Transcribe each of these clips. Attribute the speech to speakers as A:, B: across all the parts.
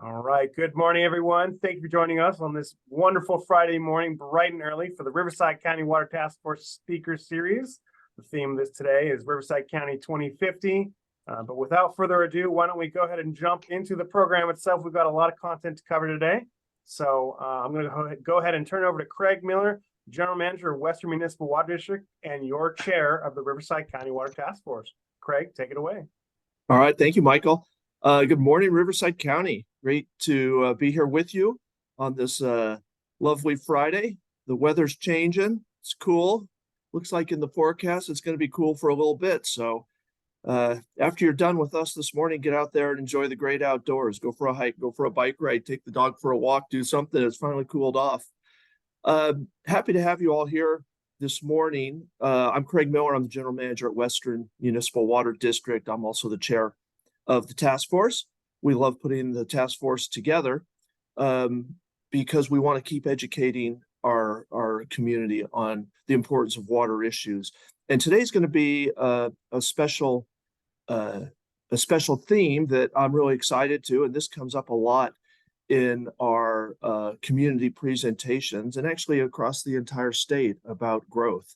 A: All right. Good morning, everyone. Thank you for joining us on this wonderful Friday morning, bright and early, for the Riverside County Water Task Force Speaker Series. The theme of this today is Riverside County 2050. But without further ado, why don't we go ahead and jump into the program itself? We've got a lot of content to cover today. So I'm going to go ahead and turn it over to Craig Miller, General Manager of Western Municipal Water District and your chair of the Riverside County Water Task Force. Craig, take it away.
B: All right. Thank you, Michael. Good morning, Riverside County. Great to be here with you on this lovely Friday. The weather's changing. It's cool. Looks like in the forecast it's going to be cool for a little bit. So after you're done with us this morning, get out there and enjoy the great outdoors. Go for a hike, go for a bike ride, take the dog for a walk, do something that's finally cooled off. Happy to have you all here this morning. I'm Craig Miller. I'm the General Manager at Western Municipal Water District. I'm also the chair of the task force. We love putting the task force together because we want to keep educating our community on the importance of water issues. And today's going to be a special theme that I'm really excited to, and this comes up a lot in our community presentations and actually across the entire state about growth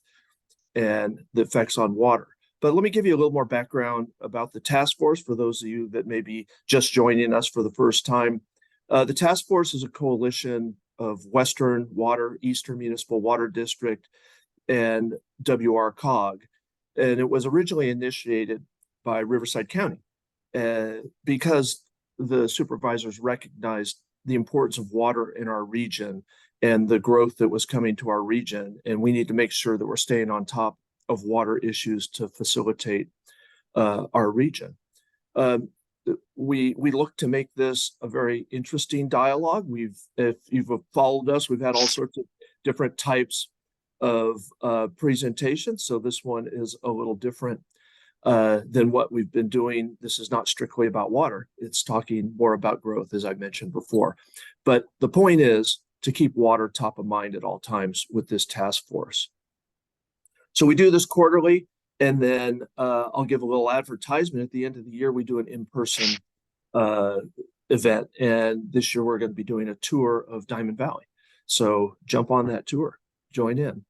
B: and the effects on water. But let me give you a little more background about the task force for those of you that may be just joining us for the first time. The task force is a coalition of Western Water, Eastern Municipal Water District, and WRCOG. And it was originally initiated by Riverside County because the supervisors recognized the importance of water in our region and the growth that was coming to our region. And we need to make sure that we're staying on top of water issues to facilitate our region. We look to make this a very interesting dialogue. If you've followed us, we've had all sorts of different types of presentations. So this one is a little different than what we've been doing. This is not strictly about water. It's talking more about growth, as I mentioned before. But the point is to keep water top of mind at all times with this task force. So we do this quarterly, and then I'll give a little advertisement. At the end of the year, we do an in-person event. And this year, we're going to be doing a tour of Diamond Valley. So jump on that tour, join in.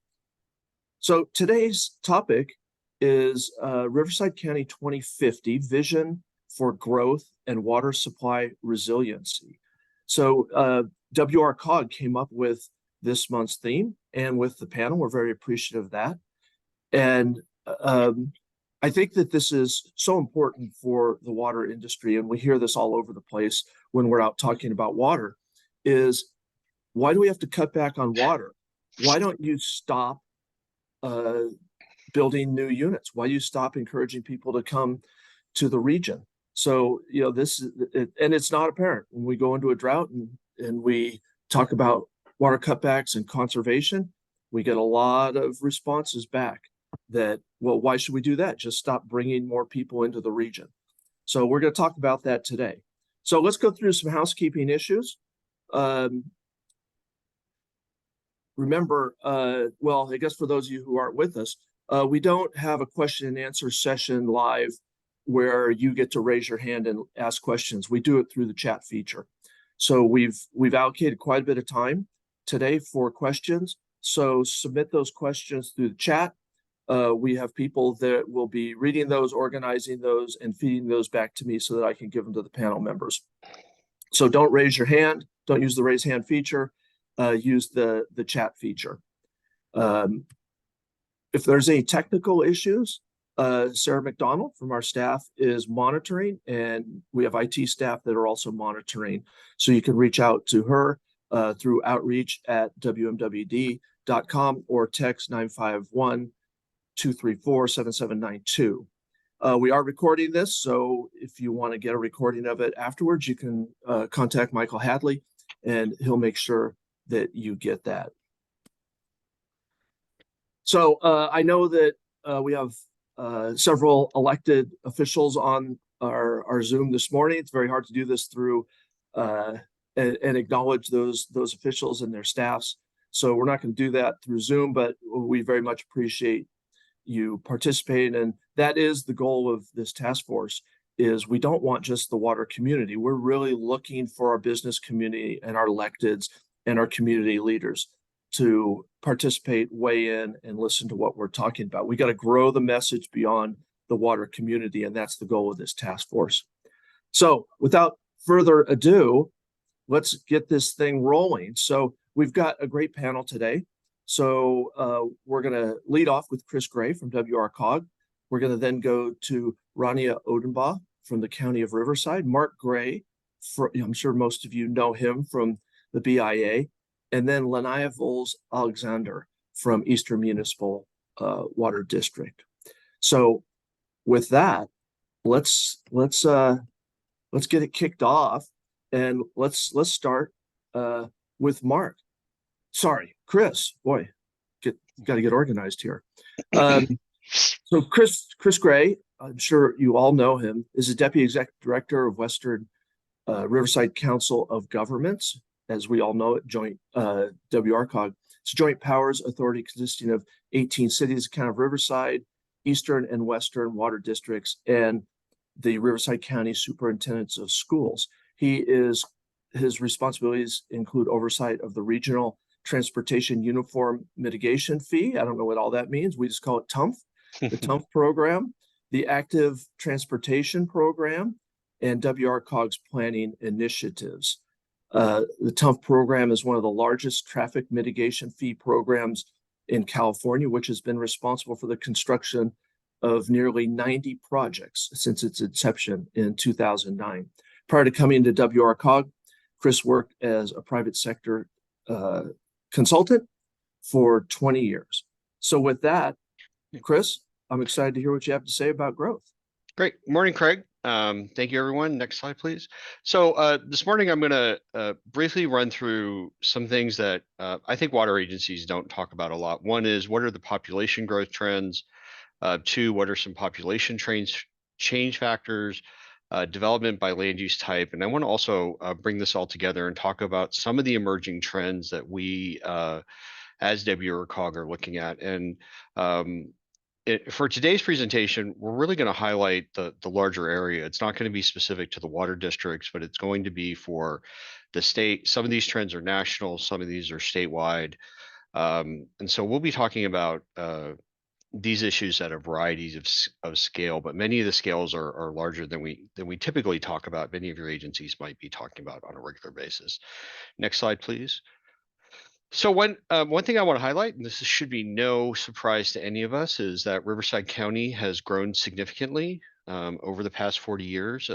B: So today's topic is Riverside County 2050 Vision for Growth and Water Supply Resiliency. So WRCOG came up with this month's theme, and with the panel, we're very appreciative of that. And I think that this is so important for the water industry, and we hear this all over the place when we're out talking about water, is why do we have to cut back on water? Why don't you stop building new units? Why do you stop encouraging people to come to the region? So, this is, and it's not apparent when we go into a drought and we talk about water cutbacks and conservation, we get a lot of responses back that, well, why should we do that? Just stop bringing more people into the region. So we're going to talk about that today. So let's go through some housekeeping issues. Remember, well, I guess for those of you who aren't with us, we don't have a question and answer session live where you get to raise your hand and ask questions. We do it through the chat feature. So we've allocated quite a bit of time today for questions. So submit those questions through the chat. We have people that will be reading those, organizing those, and feeding those back to me so that I can give them to the panel members. So don't raise your hand. Don't use the raise hand feature. Use the chat feature. If there's any technical issues, Sarah McDonald from our staff is monitoring, and we have IT staff that are also monitoring. So you can reach out to her through outreach@wmwd.com or text 951-234-7792. We are recording this, so if you want to get a recording of it afterwards, you can contact Michael Hadley, and he'll make sure that you get that. So I know that we have several elected officials on our Zoom this morning. It's very hard to do this through and acknowledge those officials and their staffs. So we're not going to do that through Zoom, but we very much appreciate you participating. And that is the goal of this task force, is we don't want just the water community. We're really looking for our business community and our electeds and our community leaders to participate, weigh in, and listen to what we're talking about. We got to grow the message beyond the water community, and that's the goal of this task force. So without further ado, let's get this thing rolling. So we've got a great panel today. So we're going to lead off with Chris Gray from WRCOG. We're going to then go to Rania Odenbaugh from the County of Riverside, Mark Gray, I'm sure most of you know him from the BIA, and then Lanaya Vols Alexander from Eastern Municipal Water District. So with that, let's get it kicked off, and let's start with Mark. Sorry, Chris. Boy, got to get organized here. So Chris Gray, I'm sure you all know him, is the Deputy Executive Director of Western Riverside Council of Governments, as we all know it, joint WRCOG. It's a joint powers authority consisting of 18 cities, the County of Riverside, Eastern and Western water districts, and the Riverside County Superintendents of Schools. His responsibilities include oversight of the Regional Transportation Uniform Mitigation Fee. I don't know what all that means. We just call it TUMF, the TUMF program, the Active Transportation Program, and WRCOG's planning initiatives. The TUMF program is one of the largest traffic mitigation fee programs in California, which has been responsible for the construction of nearly 90 projects since its inception in 2009. Prior to coming to WRCOG, Chris worked as a private sector consultant for 20 years. So with that, Chris, I'm excited to hear what you have to say about growth.
C: Great. Morning, Craig. Thank you, everyone. Next slide, please. So this morning, I'm going to briefly run through some things that I think water agencies don't talk about a lot. One is, what are the population growth trends? Two, what are some population change factors? Development by land use type. And I want to also bring this all together and talk about some of the emerging trends that we, as WRCOG, are looking at. And for today's presentation, we're really going to highlight the larger area. It's not going to be specific to the water districts, but it's going to be for the state. Some of these trends are national, some of these are statewide. And so we'll be talking about these issues at a variety of scale, but many of the scales are larger than we typically talk about. Many of your agencies might be talking about on a regular basis. Next slide, please. So one thing I want to highlight, and this should be no surprise to any of us, is that Riverside County has grown significantly over the past 40 years.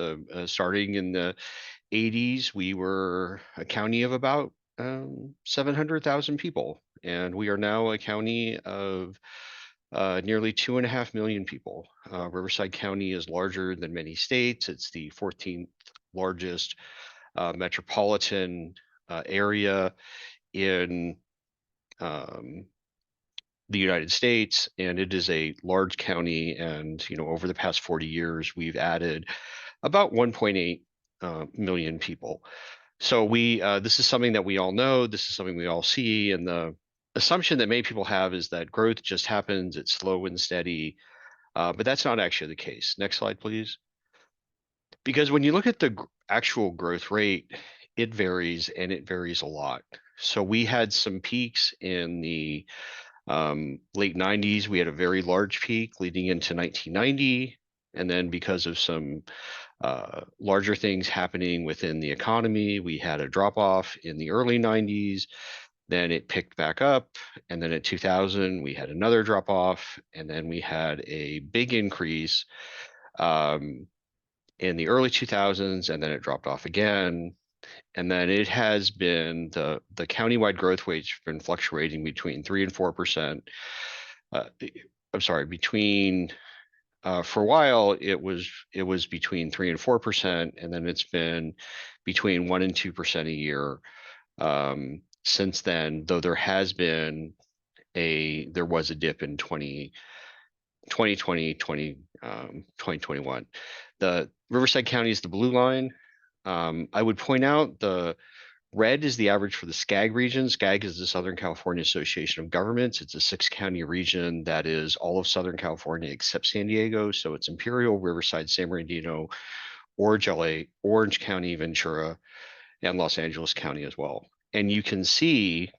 C: Starting in the 80s, we were a county of about 700,000 people, and we are now a county of nearly 2.5 million people. Riverside County is larger than many states. It's the 14th largest metropolitan area in the United States, and it is a large county. And over the past 40 years, we've added about 1.8 million people. So this is something that we all know. This is something we all see, and the assumption that many people have is that growth just happens. It's slow and steady, but that's not actually the case. Next slide, please. Because when you look at the actual growth rate, it varies, and it varies a lot. So we had some peaks in the late 90s. We had a very large peak leading into 1990. And then because of some larger things happening within the economy, we had a drop off in the early 90s. Then it picked back up. And then in 2000, we had another drop off. And then we had a big increase in the early 2000s, and then it dropped off again. And then it has been the countywide growth rate's been fluctuating between 3 and 4%. I'm sorry, for a while it was between 3 and 4%, and then it's been between 1 and 2% a year since then. Though there was a dip in 2020, 2021. The Riverside County is the blue line. I would point out the Red is the average for the SCAG region. SCAG is the Southern California Association of Governments. It's a 6-county region that is all of Southern California except San Diego. So it's Imperial, Riverside, San Bernardino, Orange, LA, Orange County, Ventura, and Los Angeles County as well. And you can see,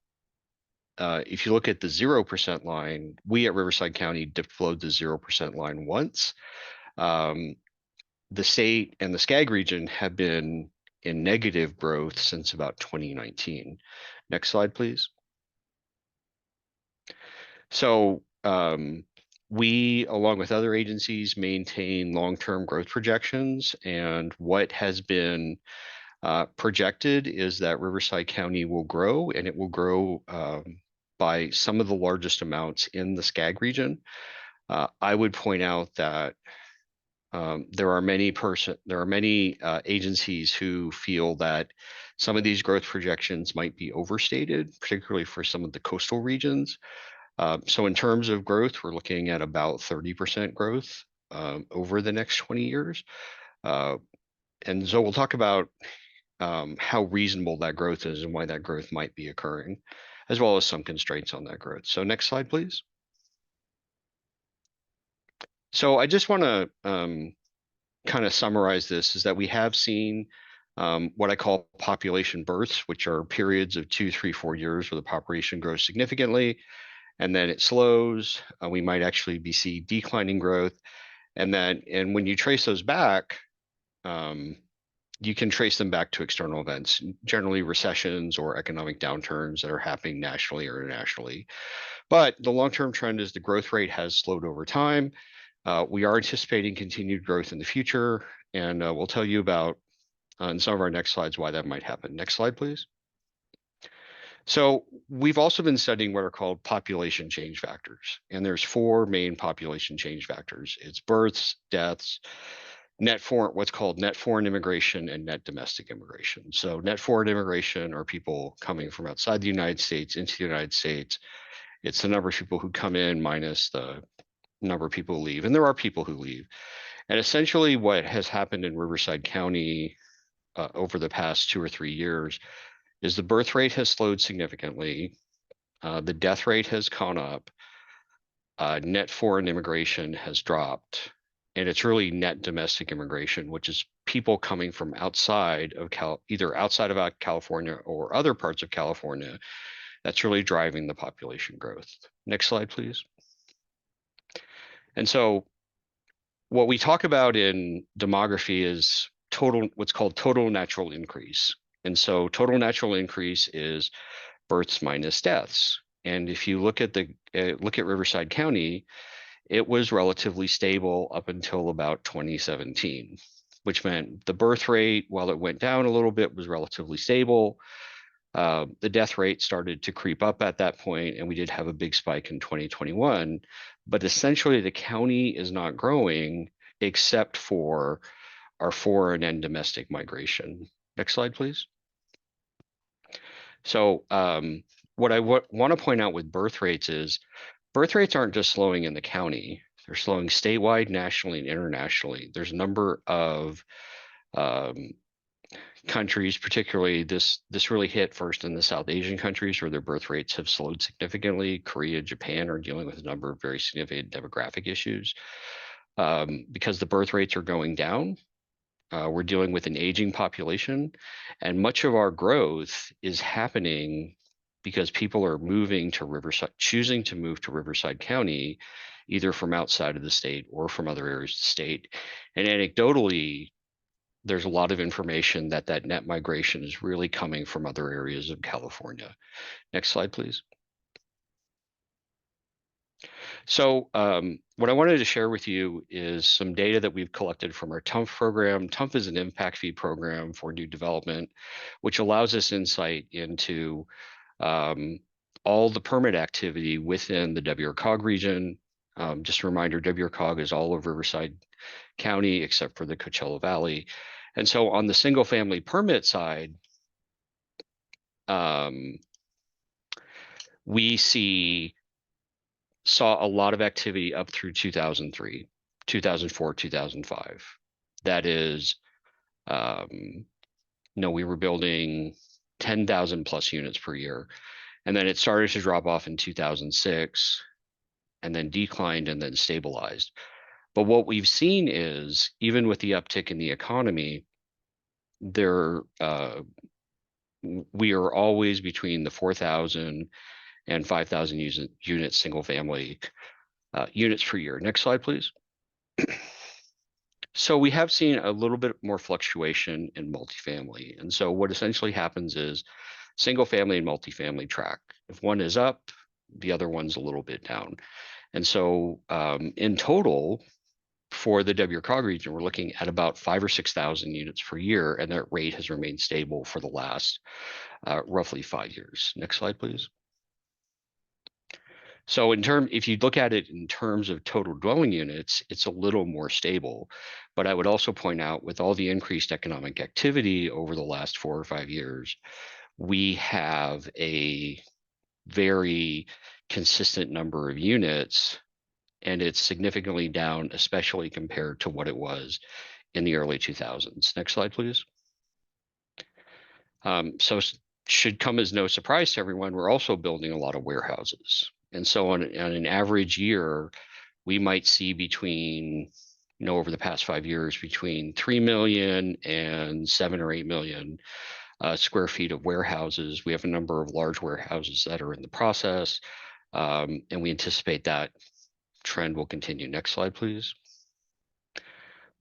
C: if you look at the 0% line, we at Riverside County dipped below the 0% line once. The state and the SCAG region have been in negative growth since about 2019. Next slide, please. So we, along with other agencies, maintain long-term growth projections, and what has been projected is that Riverside County will grow, and it will grow by some of the largest amounts in the SCAG region. I would point out that there are many agencies who feel that some of these growth projections might be overstated, particularly for some of the coastal regions. So in terms of growth, we're looking at about 30% growth over the next 20 years. And so we'll talk about how reasonable that growth is and why that growth might be occurring, as well as some constraints on that growth. So next slide, please. So I just want to kind of summarize this, is that we have seen what I call population births, which are periods of 2, 3, 4 years where the population grows significantly, and then it slows. We might actually see declining growth. And when you trace those back, you can trace them back to external events, generally recessions or economic downturns that are happening nationally or internationally. But the long-term trend is the growth rate has slowed over time. We are anticipating continued growth in the future, and we'll tell you about in some of our next slides why that might happen. Next slide, please. So we've also been studying what are called population change factors, and there's 4 main population change factors. It's births, deaths, what's called net foreign immigration, and net domestic immigration. So net foreign immigration are people coming from outside the United States into the United States. It's the number of people who come in minus the number of people who leave, and there are people who leave. And essentially what has happened in Riverside County over the past 2 or 3 years is the birth rate has slowed significantly, the death rate has gone up, net foreign immigration has dropped, and it's really net domestic immigration, which is people coming from outside of either outside of California or other parts of California, that's really driving the population growth. Next slide, please. And so what we talk about in demography is what's called total natural increase. And so total natural increase is births minus deaths. And if you look at Riverside County, it was relatively stable up until about 2017, which meant the birth rate, while it went down a little bit, was relatively stable. The death rate started to creep up at that point, and we did have a big spike in 2021. But essentially, the county is not growing except for our foreign and domestic migration. Next slide, please. So what I want to point out with birth rates is birth rates aren't just slowing in the county. They're slowing statewide, nationally, and internationally. There's a number of countries, particularly this really hit first in the South Asian countries where their birth rates have slowed significantly. Korea, Japan are dealing with a number of very significant demographic issues. Because the birth rates are going down, we're dealing with an aging population, and much of our growth is happening because people are moving to Riverside, choosing to move to Riverside County, either from outside of the state or from other areas of the state. And anecdotally, there's a lot of information that net migration is really coming from other areas of California. Next slide, please. So what I wanted to share with you is some data that we've collected from our TUMF program. TUMF is an impact fee program for new development, which allows us insight into all the permit activity within the WRCOG region. Just a reminder, WRCOG is all of Riverside County except for the Coachella Valley. And so on the single family permit side, we saw a lot of activity up through 2003, 2004, 2005. That is, we were building 10,000 plus units per year. And then it started to drop off in 2006 and then declined and then stabilized. But what we've seen is, even with the uptick in the economy, we are always between the 4,000 and 5,000 units, single family units per year. Next slide, please. So we have seen a little bit more fluctuation in multifamily. And so what essentially happens is single family and multifamily track. If one is up, the other one's a little bit down. And so in total, for the WCOG region, we're looking at about 5,000 or 6,000 units per year, and that rate has remained stable for the last roughly 5 years. Next slide, please. So if you look at it in terms of total dwelling units, it's a little more stable. But I would also point out, with all the increased economic activity over the last 4 or 5 years, we have a very consistent number of units, and it's significantly down, especially compared to what it was in the early 2000s. Next slide, please. So should come as no surprise to everyone, we're also building a lot of warehouses. And so on an average year, we might see between, over the past 5 years, between 3 million and 7 or 8 million square feet of warehouses. We have a number of large warehouses that are in the process, and we anticipate that trend will continue. Next slide, please.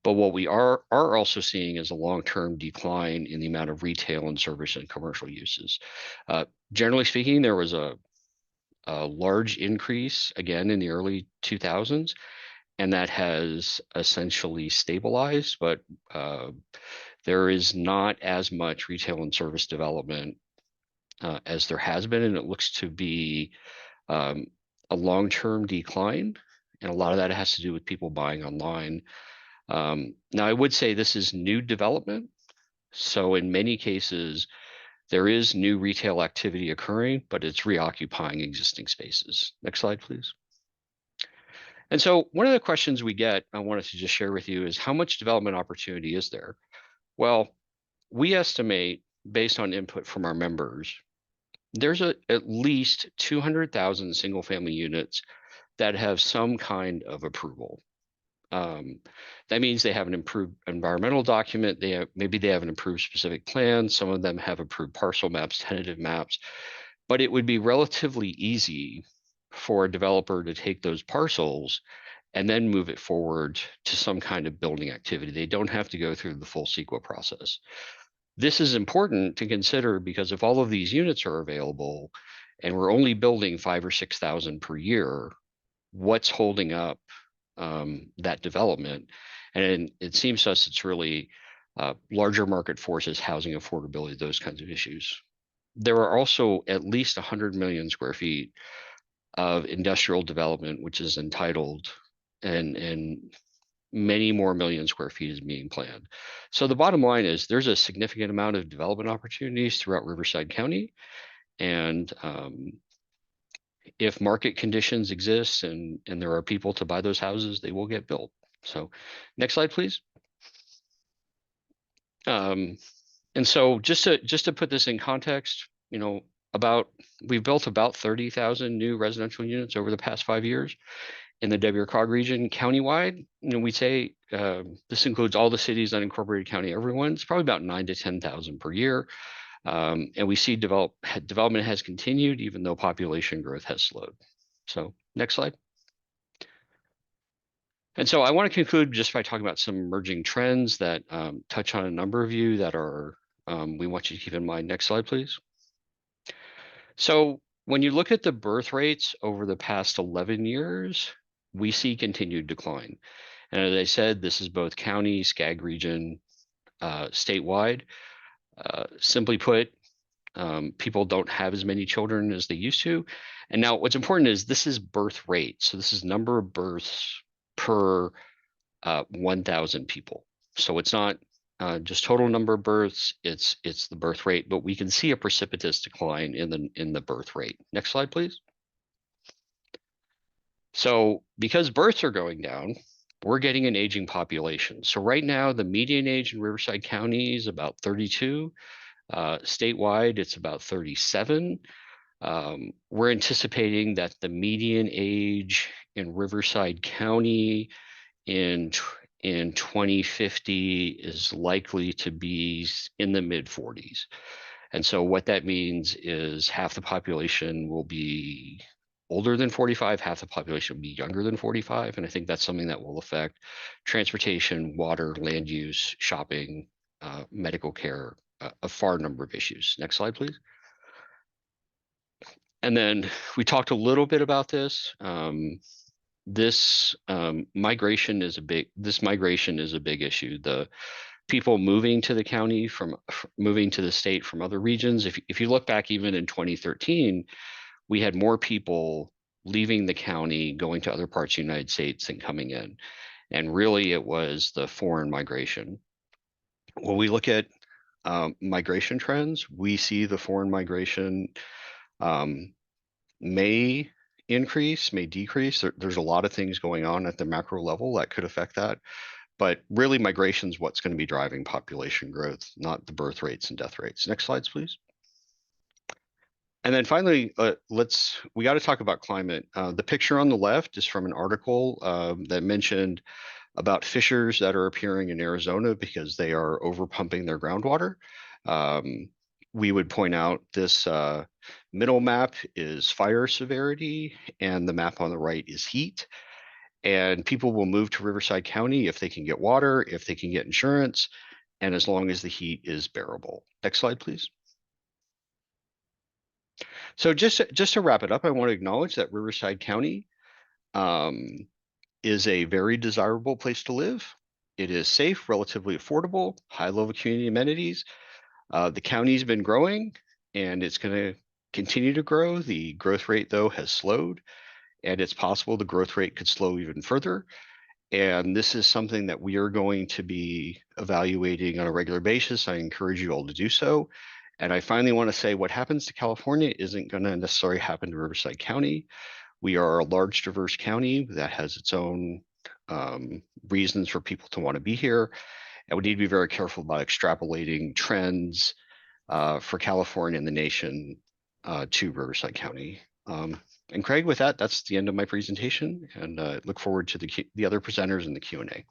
C: But what we are also seeing is a long-term decline in the amount of retail and service and commercial uses. Generally speaking, there was a large increase again in the early 2000s, and that has essentially stabilized, but there is not as much retail and service development as there has been, and it looks to be a long-term decline, and a lot of that has to do with people buying online. Now, I would say this is new development, so in many cases, there is new retail activity occurring, but it's reoccupying existing spaces. Next slide, please. And so one of the questions we get, I wanted to just share with you, is how much development opportunity is there? Well, we estimate, based on input from our members, there's at least 200,000 single family units that have some kind of approval. That means they have an approved environmental document. Maybe they have an approved specific plan. Some of them have approved parcel maps, tentative maps, but it would be relatively easy for a developer to take those parcels and then move it forward to some kind of building activity. They don't have to go through the full CEQA process. This is important to consider, because if all of these units are available and we're only building 5,000 or 6,000 per year, what's holding up that development? And it seems to us it's really larger market forces, housing affordability, those kinds of issues. There are also at least 100 million square feet of industrial development, which is entitled, and many more million square feet is being planned. So the bottom line is there's a significant amount of development opportunities throughout Riverside County, and if market conditions exist and there are people to buy those houses, they will get built. So next slide, please. And so just to put this in context, we've built about 30,000 new residential units over the past 5 years in the WCOG region. Countywide, we say this includes all the cities, unincorporated county, everyone. It's probably about 9,000 to 10,000 per year. And we see development has continued even though population growth has slowed. So next slide. And so I want to conclude just by talking about some emerging trends that touch on a number of you that are we want you to keep in mind. Next slide, please. So when you look at the birth rates over the past 11 years, we see continued decline. And as I said, this is both county, SCAG region, statewide. Simply put, people don't have as many children as they used to. And now what's important is this is birth rate. So this is number of births per 1,000 people. So it's not just total number of births, it's the birth rate, but we can see a precipitous decline in the birth rate. Next slide, please. So because births are going down, we're getting an aging population. So right now, the median age in Riverside County is about 32. Statewide, it's about 37. We're anticipating that the median age in Riverside County in 2050 is likely to be in the mid 40s. And so what that means is half the population will be older than 45, half the population will be younger than 45. And I think that's something that will affect transportation, water, land use, shopping, medical care, a far number of issues. Next slide, please. And then we talked a little bit about this. This migration is a big issue. The people moving to the county moving to the state from other regions. If you look back even in 2013, we had more people leaving the county, going to other parts of the United States than coming in. And really it was the foreign migration. When we look at migration trends, we see the foreign migration may increase, may decrease. There's a lot of things going on at the macro level that could affect that. But really migration is what's going to be driving population growth, not the birth rates and death rates. Next slides, please. And then finally, we got to talk about climate. The picture on the left is from an article that mentioned about fissures that are appearing in Arizona because they are overpumping their groundwater. We would point out this middle map is fire severity, and the map on the right is heat. And people will move to Riverside County if they can get water, if they can get insurance, and as long as the heat is bearable. Next slide, please. So just to wrap it up, I want to acknowledge that Riverside County is a very desirable place to live. It is safe, relatively affordable, high level community amenities. The county's been growing and it's going to continue to grow. The growth rate, though, has slowed, and it's possible the growth rate could slow even further. And this is something that we are going to be evaluating on a regular basis. I encourage you all to do so. And I finally want to say what happens to California isn't going to necessarily happen to Riverside County. We are a large, diverse county that has its own reasons for people to want to be here. And we need to be very careful about extrapolating trends for California and the nation to Riverside County. And Craig, with that, that's the end of my presentation, and look forward to the other presenters in the Q&A.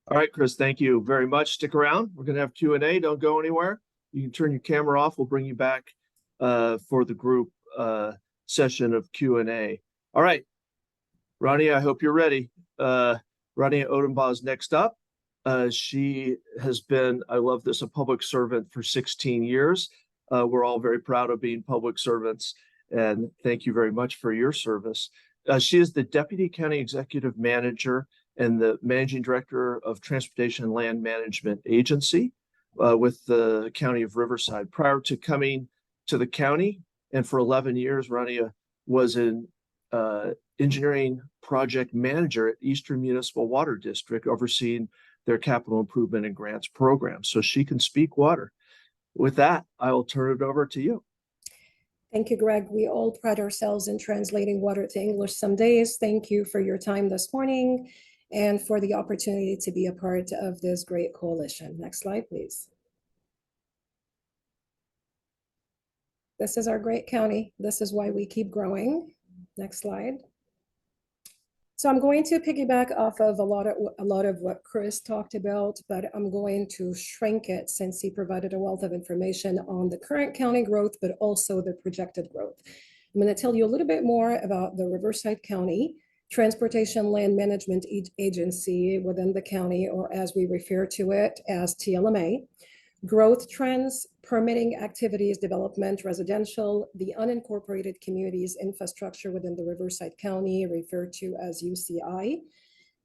B: All right, Chris, thank you very much. Stick around. We're going to have Q&A. Don't go anywhere. You can turn your camera off. We'll bring you back for the group session of Q&A. All right, Ronnie, I hope you're ready. Ronnie Odenbaugh is next up. She has been, I love this, a public servant for 16 years. We're all very proud of being public servants, and thank you very much for your service. She is the Deputy County Executive Manager and the Managing Director of Transportation and Land Management Agency with the County of Riverside. Prior to coming to the county, and for 11 years, Rania was an engineering project manager at Eastern Municipal Water District, overseeing their capital improvement and grants program. So she can speak water. With that, I will turn it over to you.
D: Thank you, Greg. We all pride ourselves in translating water to English some days. Thank you for your time this morning and for the opportunity to be a part of this great coalition. Next slide, please. This is our great county. This is why we keep growing. Next slide. So I'm going to piggyback off of a lot of what Chris talked about, but I'm going to shrink it since he provided a wealth of information on the current county growth, but also the projected growth. I'm going to tell you a little bit more about the Riverside County Transportation Land Management Agency within the county, or as we refer to it as TLMA. Growth trends, permitting activities, development, residential, the unincorporated communities infrastructure within the Riverside County, referred to as UCI,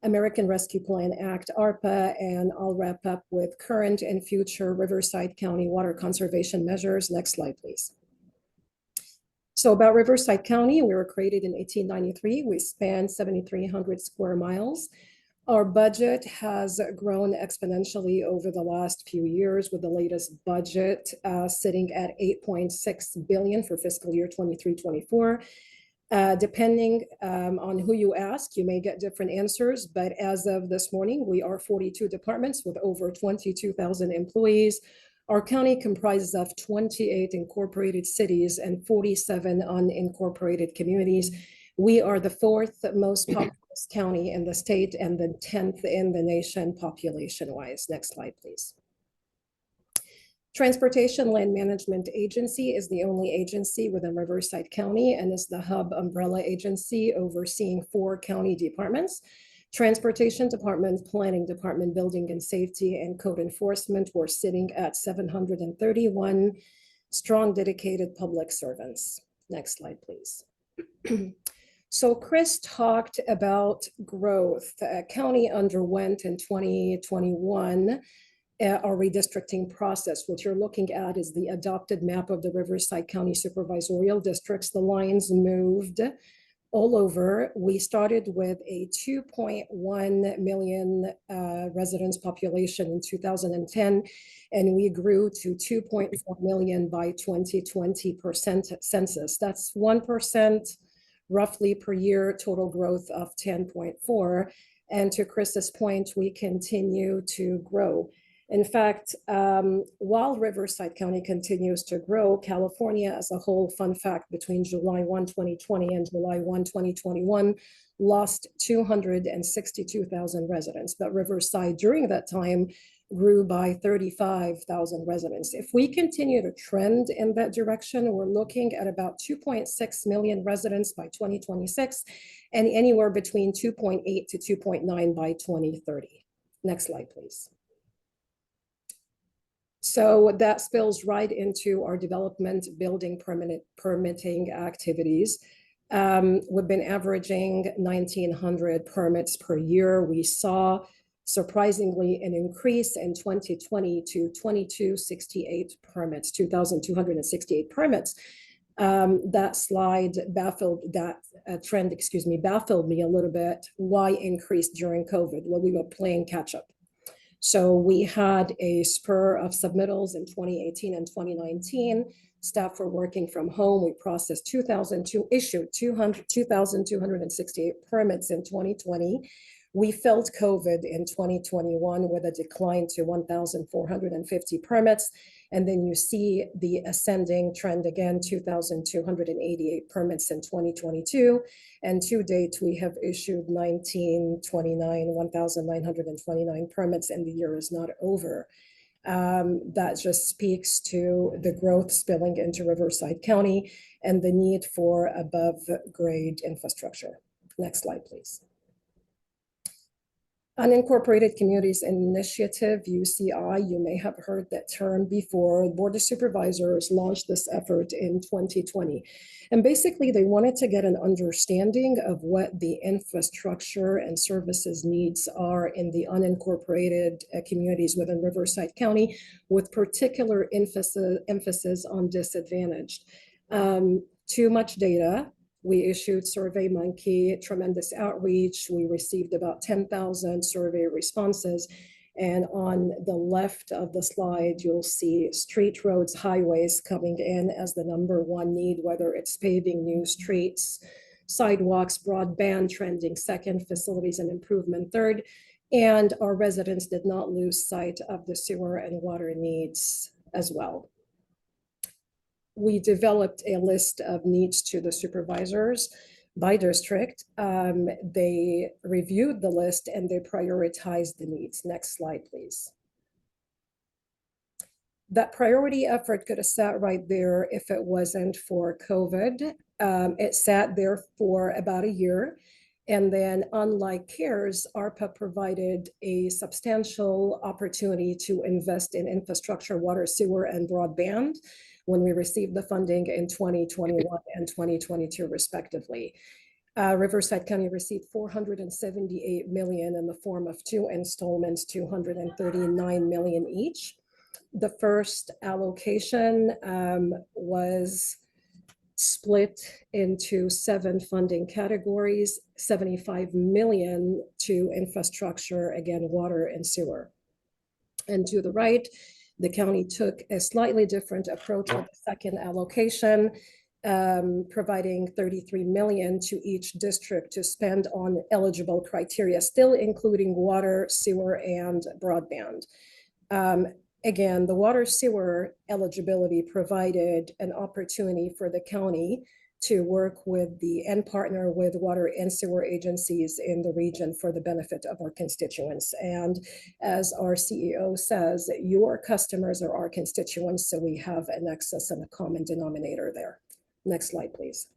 D: American Rescue Plan Act, ARPA, and I'll wrap up with current and future Riverside County water conservation measures. Next slide, please. So about Riverside County, we were created in 1893. We span 7,300 square miles. Our budget has grown exponentially over the last few years, with the latest budget sitting at $8.6 billion for fiscal year 23-24. Depending on who you ask, you may get different answers, but as of this morning, we are 42 departments with over 22,000 employees. Our county comprises of 28 incorporated cities and 47 unincorporated communities. We are the fourth most populous county in the state and the 10th in the nation population-wise. Next slide, please. Transportation Land Management Agency is the only agency within Riverside County and is the hub umbrella agency overseeing 4 county departments: Transportation Department, Planning Department, Building and Safety, and Code Enforcement. We're sitting at 731 strong, dedicated public servants. Next slide, please. So Chris talked about growth. The county underwent in 2021 a redistricting process. What you're looking at is the adopted map of the Riverside County supervisorial districts. The lines moved all over. We started with a 2.1 million residents population in 2010, and we grew to 2.4 million by 2020 census. That's 1% roughly per year, total growth of 10.4. And to Chris's point, we continue to grow. In fact, while Riverside County continues to grow, California as a whole, fun fact, between July 1, 2020 and July 1, 2021, lost 262,000 residents. But Riverside during that time grew by 35,000 residents. If we continue to trend in that direction, we're looking at about 2.6 million residents by 2026 and anywhere between 2.8 to 2.9 by 2030. Next slide, please. So that spills right into our development, building, permitting activities. We've been averaging 1,900 permits per year. We saw, surprisingly, an increase in 2020 to 2,268 permits, 2,268 permits. That slide baffled, that trend, baffled me a little bit. Why increase during COVID? Well, we were playing catch up. So we had a spur of submittals in 2018 and 2019. Staff were working from home. We processed issued 2,268 permits in 2020. We felt COVID in 2021 with a decline to 1,450 permits. And then you see the ascending trend again, 2,288 permits in 2022. And to date, we have issued 1,929 permits, and the year is not over. That just speaks to the growth spilling into Riverside County and the need for above grade infrastructure. Next slide, please. Unincorporated Communities Initiative, UCI, you may have heard that term before. The Board of Supervisors launched this effort in 2020. And basically, they wanted to get an understanding of what the infrastructure and services needs are in the unincorporated communities within Riverside County, with particular emphasis on disadvantaged. Too much data. We issued SurveyMonkey, tremendous outreach. We received about 10,000 survey responses. And on the left of the slide, you'll see street, roads, highways coming in as the #1 need, whether it's paving new streets, sidewalks, broadband trending second, facilities and improvement third. And our residents did not lose sight of the sewer and water needs as well. We developed a list of needs to the supervisors by district. They reviewed the list and they prioritized the needs. Next slide, please. That priority effort could have sat right there if it wasn't for COVID. It sat there for about a year. And then, unlike CARES, ARPA provided a substantial opportunity to invest in infrastructure, water, sewer, and broadband when we received the funding in 2021 and 2022, respectively. Riverside County received $478 million in the form of 2 installments, $239 million each. The first allocation was split into 7 funding categories, $75 million to infrastructure, again, water and sewer. And to the right, the county took a slightly different approach with the second allocation, providing $33 million to each district to spend on eligible criteria, still including water, sewer, and broadband. Again, the water sewer eligibility provided an opportunity for the county to work with and partner with water and sewer agencies in the region for the benefit of our constituents. And as our CEO says, your customers are our constituents, so we have a nexus and a common denominator there. Next slide, please.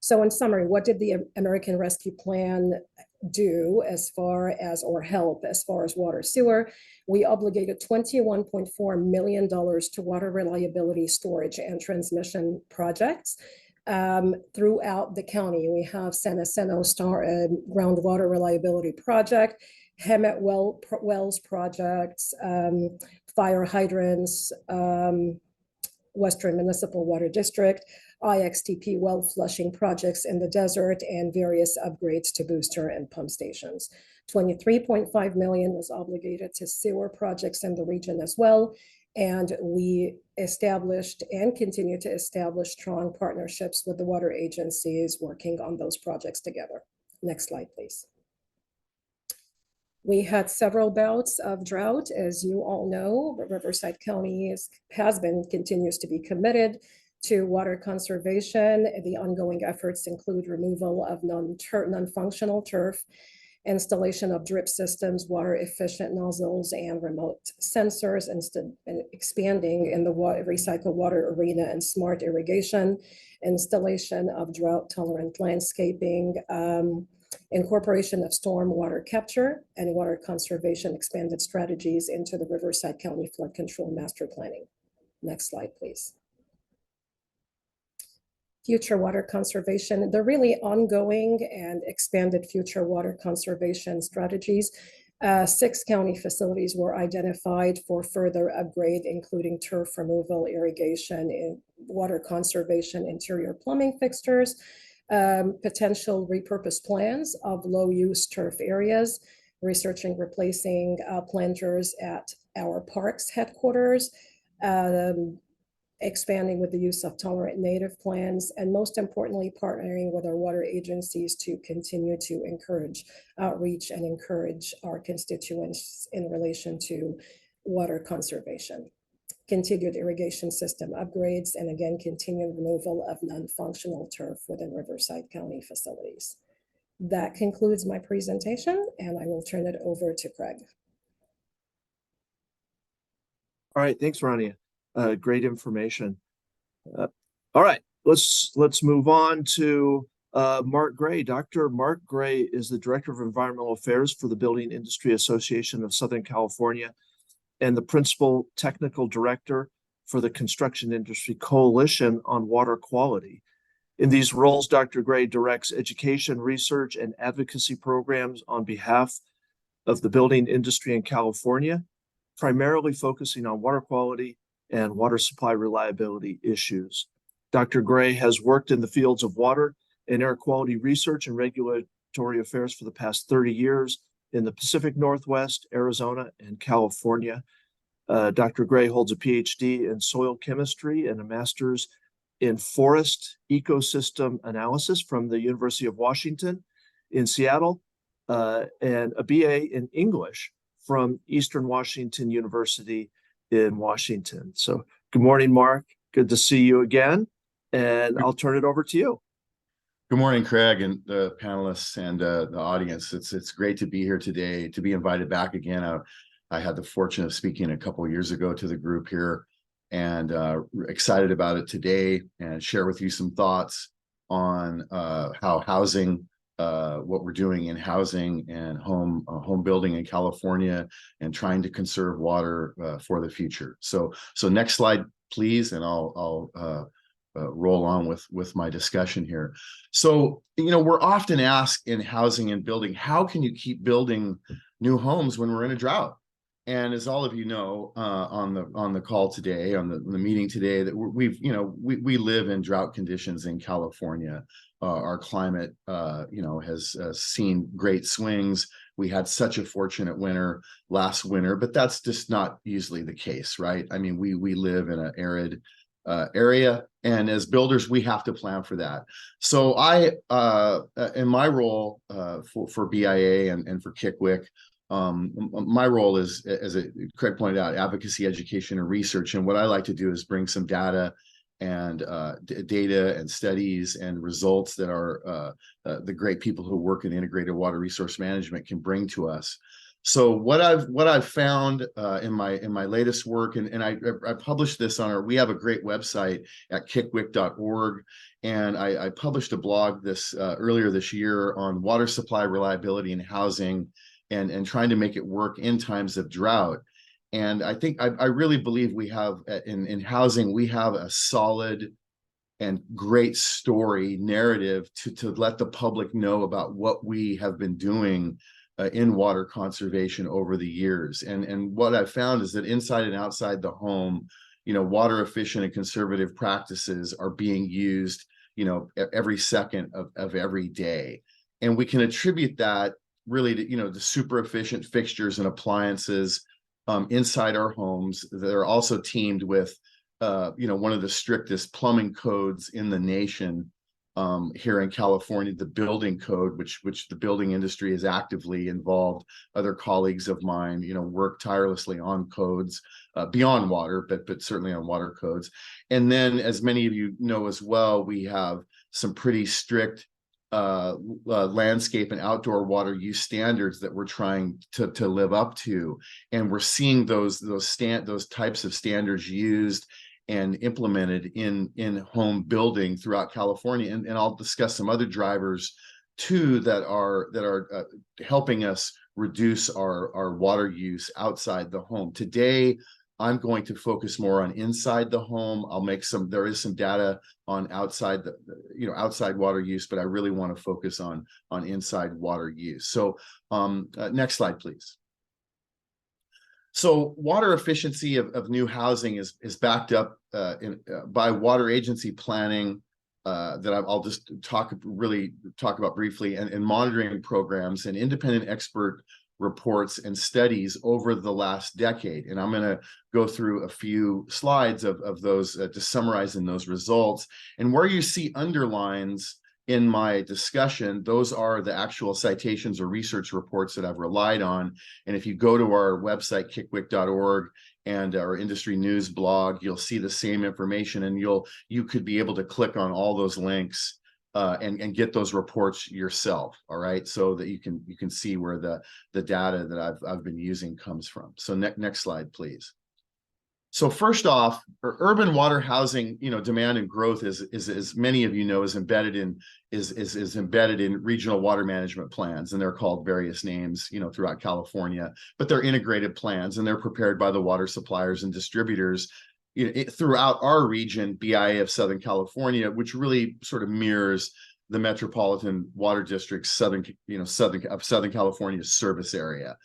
D: So in summary, what did the American Rescue Plan do as far as, or help as far as water sewer? We obligated $21.4 million to water reliability, storage, and transmission projects throughout the county. We have San Jacinto groundwater reliability project, Hemet Wells projects, fire hydrants, Western Municipal Water District, IXTP well flushing projects in the desert, and various upgrades to booster and pump stations. 23.5 million was obligated to sewer projects in the region as well. And we established and continue to establish strong partnerships with the water agencies working on those projects together. Next slide, please. We had several bouts of drought. As you all know, Riverside County continues to be committed to water conservation. The ongoing efforts include removal of non-functional turf, installation of drip systems, water efficient nozzles, and remote sensors, and expanding in the recycled water arena and smart irrigation, installation of drought tolerant landscaping, incorporation of storm water capture and water conservation expanded strategies into the Riverside County Flood Control Master Planning. Next slide, please. Future water conservation, the really ongoing and expanded future water conservation strategies. 6 county facilities were identified for further upgrade, including turf removal, irrigation, and water conservation, interior plumbing fixtures, potential repurposed plans of low-use turf areas, researching replacing planters at our parks headquarters, expanding with the use of tolerant native plants, and most importantly, partnering with our water agencies to continue to encourage outreach and encourage our constituents in relation to water conservation. Continued irrigation system upgrades, and again, continued removal of non-functional turf within Riverside County facilities. That concludes my presentation, and I will turn it over to Craig.
B: All right, thanks, Rania. Great information. All right, let's move on to Mark Gray. Dr. Mark Gray is the Director of Environmental Affairs for the Building Industry Association of Southern California and the Principal Technical Director for the Construction Industry Coalition on Water Quality. In these roles, Dr. Gray directs education, research, and advocacy programs on behalf of the building industry in California, primarily focusing on water quality and water supply reliability issues. Dr. Gray has worked in the fields of water and air quality research and regulatory affairs for the past 30 years in the Pacific Northwest, Arizona, and California. Dr. Gray holds a PhD in soil chemistry and a master's in forest ecosystem analysis from the University of Washington in Seattle, and a BA in English from Eastern Washington University in Washington. So good morning, Mark. Good to see you again. And I'll turn it over to you.
E: Good morning, Craig, and the panelists and the audience. It's great to be here today, to be invited back again. I had the fortune of speaking a couple of years ago to the group here, and excited about it today and share with you some thoughts on how housing, what we're doing in housing and home building in California, and trying to conserve water for the future. So next slide, please, and I'll roll on with my discussion here. So, we're often asked in housing and building, how can you keep building new homes when we're in a drought? And as all of you know, on the call today, on the meeting today, that we live in drought conditions in California. Our climate, has seen great swings. We had such a fortunate winter last winter, but that's just not usually the case, right? I mean, we live in an arid area, and as builders, we have to plan for that. So I, in my role for BIA and for Kickwick, My role is, as Craig pointed out, advocacy, education, and research. And what I like to do is bring some data and data and studies and results that are the great people who work in integrated water resource management can bring to us. So what I've found in my latest work, and I published this on we have a great website at kickwick.org, and I published a blog earlier this year on water supply reliability and housing, and trying to make it work in times of drought. And I think I really believe we have in housing, we have a solid and great story narrative to let the public know about what we have been doing in water conservation over the years. And what I've found is that inside and outside the home, water efficient and conservative practices are being used, every second of every day. And we can attribute that really to, the super efficient fixtures and appliances inside our homes that are also teamed with, one of the strictest plumbing codes in the nation here in California, the building code, which the building industry is actively involved. Other colleagues of mine, work tirelessly on codes beyond water, but certainly on water codes. And then, as many of you know as well, we have some pretty strict landscape and outdoor water use standards that we're trying to live up to, and we're seeing those types of standards used and implemented in home building throughout California. And I'll discuss some other drivers too that are helping us reduce our water use outside the home. Today, I'm going to focus more on inside the home. There is some data on outside outside water use, but I really want to focus on inside water use. So next slide, please. So water efficiency of new housing is backed up by water agency planning that I'll just talk about briefly, and monitoring programs and independent expert reports and studies over the last decade. And I'm going to go through a few slides of those to summarize in those results. And where you see underlines in my discussion, those are the actual citations or research reports that I've relied on. And if you go to our website, kickwick.org, and our industry news blog, you'll see the same information, and you could be able to click on all those links and get those reports yourself. All right, so that you can see where the data that I've been using comes from. So next slide, please. So first off, urban water housing, demand and growth is as many of you know, is embedded in regional water management plans, and they're called various names, throughout California, but they're integrated plans, and they're prepared by the water suppliers and distributors throughout our region, BIA of Southern California, which really sort of mirrors the Metropolitan Water District's Southern California service area.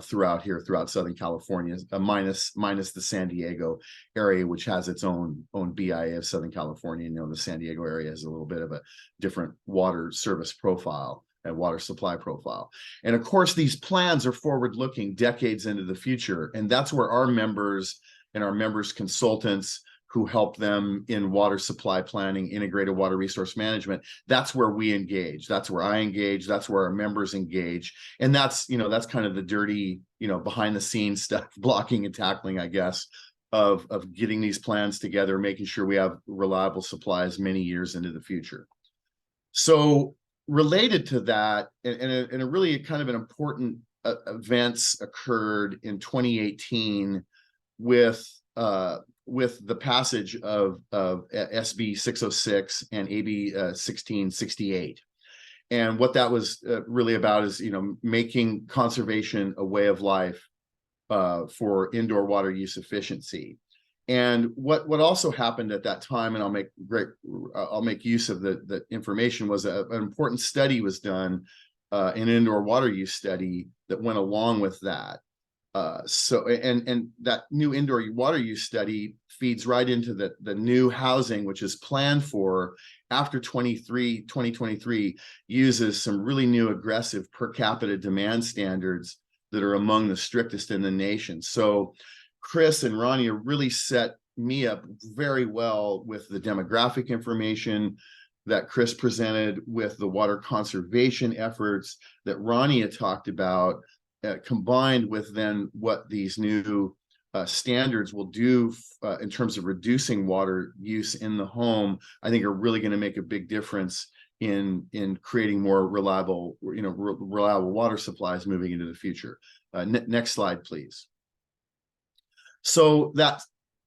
E: Throughout Southern California, minus the San Diego area, which has its own BIA of Southern California. The San Diego area has a little bit of a different water service profile and water supply profile. And of course, these plans are forward-looking, decades into the future, and that's where our members and our members' consultants who help them in water supply planning, integrated water resource management, that's where we engage. That's where I engage. That's where our members engage. And that's kind of the dirty, behind the scenes stuff, blocking and tackling, I guess, of getting these plans together, making sure we have reliable supplies many years into the future. So related to that, and a really kind of an important events occurred in 2018 with the passage of SB 606 and AB 1668. And what that was really about is, making conservation a way of life for indoor water use efficiency. And what also happened at that time, and I'll make use of the information, was an important study was done, an indoor water use study that went along with that. And that new indoor water use study feeds right into the new housing, which is planned for after 2023, uses some really new aggressive per capita demand standards that are among the strictest in the nation. So Chris and Ronnie really set me up very well with the demographic information that Chris presented, with the water conservation efforts that Ronnie had talked about, combined with then what these new standards will do in terms of reducing water use in the home, I think are really going to make a big difference in creating more reliable, reliable water supplies moving into the future. Next slide, please. So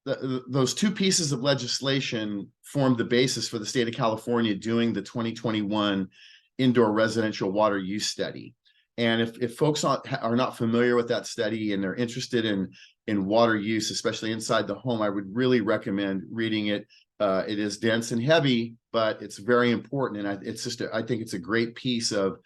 E: those two pieces of legislation formed the basis for the state of California doing the 2021 indoor residential water use study. And if folks are not familiar with that study and they're interested in water use, especially inside the home, I would really recommend reading it. It is dense and heavy, but it's very important. And I think it's a great piece of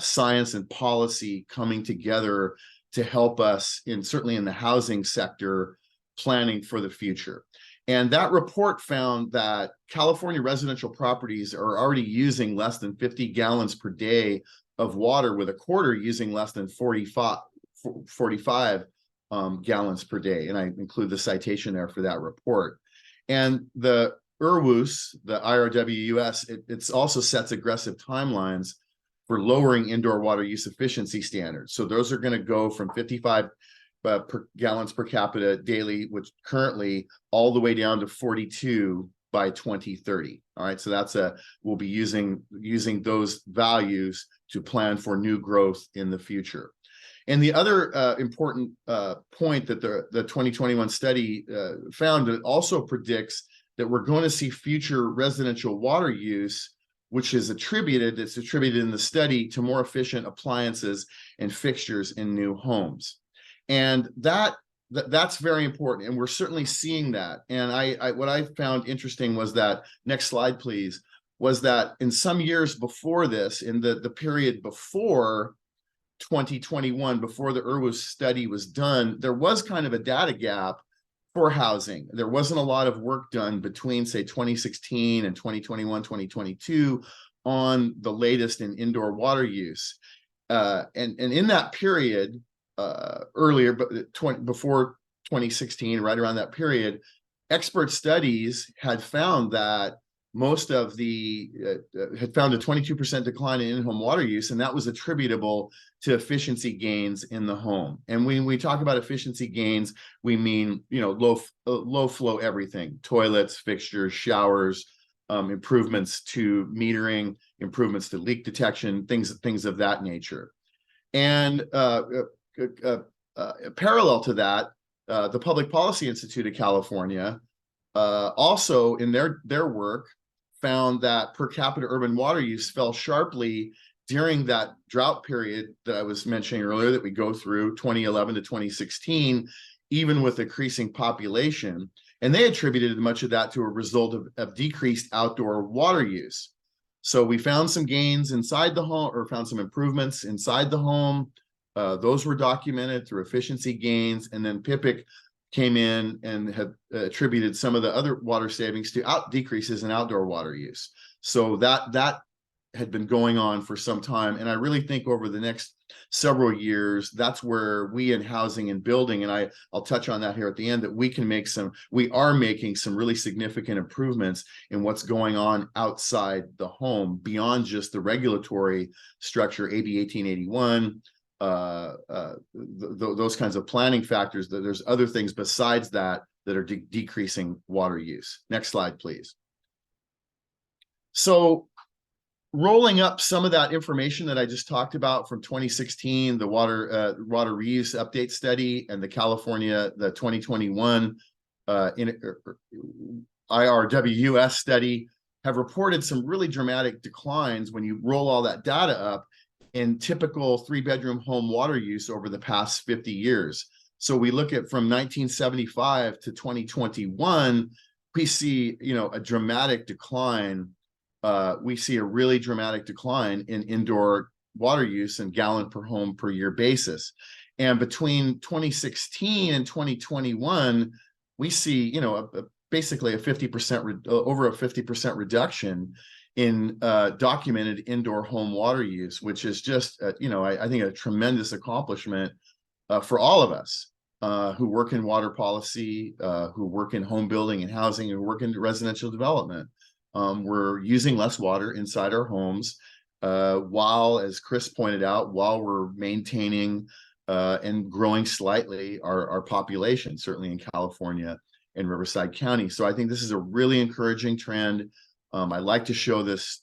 E: science and policy coming together to help us certainly in the housing sector planning for the future. And that report found that California residential properties are already using less than 50 gallons per day of water, with a quarter using less than 45 gallons per day. And I include the citation there for that report. And the IRWUS, the IRWUS, it also sets aggressive timelines for lowering indoor water use efficiency standards. So those are going to go from 55 gallons per capita daily, which currently all the way down to 42 by 2030. All right, so we'll be using those values to plan for new growth in the future. And the other important point that the 2021 study found, that also predicts that we're going to see future residential water use, which is attributed in the study to more efficient appliances and fixtures in new homes. And that's very important. And we're certainly seeing that. And what I found interesting was that, next slide, please, was that in some years before this, in the period before 2021, before the IRWUS study was done, there was kind of a data gap for housing. There wasn't a lot of work done between, say, 2016 and 2021, 2022 on the latest in indoor water use. And in that period, earlier, but before 2016, right around that period, expert studies had found that most of had found a 22% decline in in-home water use, and that was attributable to efficiency gains in the home. And when we talk about efficiency gains, we mean, low flow everything: toilets, fixtures, showers, improvements to metering, improvements to leak detection, things of that nature. And parallel to that, the Public Policy Institute of California also in their work found that per capita urban water use fell sharply during that drought period that I was mentioning earlier, that we go through 2011 to 2016, even with increasing population. And they attributed much of that to a result of decreased outdoor water use. So we found some gains inside the home, or found some improvements inside the home. Those were documented through efficiency gains. And then PIPIC came in and had attributed some of the other water savings to decreases in outdoor water use. So that had been going on for some time. And I really think over the next several years, that's where we in housing and building, and I'll touch on that here at the end, that we are making some really significant improvements in what's going on outside the home, beyond just the regulatory structure, AB 1881, those kinds of planning factors. That there's other things besides that are decreasing water use. Next slide, please. So rolling up some of that information that I just talked about from 2016, the water reuse update study, and the 2021 IRWS study have reported some really dramatic declines when you roll all that data up in typical 3-bedroom home water use over the past 50 years. So we look at from 1975 to 2021, we see, a dramatic decline. We see a really dramatic decline in indoor water use and gallon per home per year basis. And between 2016 and 2021, we see, basically a 50%, over a 50% reduction in documented indoor home water use, which is just, I think a tremendous accomplishment for all of us who work in water policy, who work in home building and housing, who work in residential development. We're using less water inside our homes. while, as Chris pointed out, while we're maintaining and growing slightly our population, certainly in California and Riverside County. So I think this is a really encouraging trend. I like to show this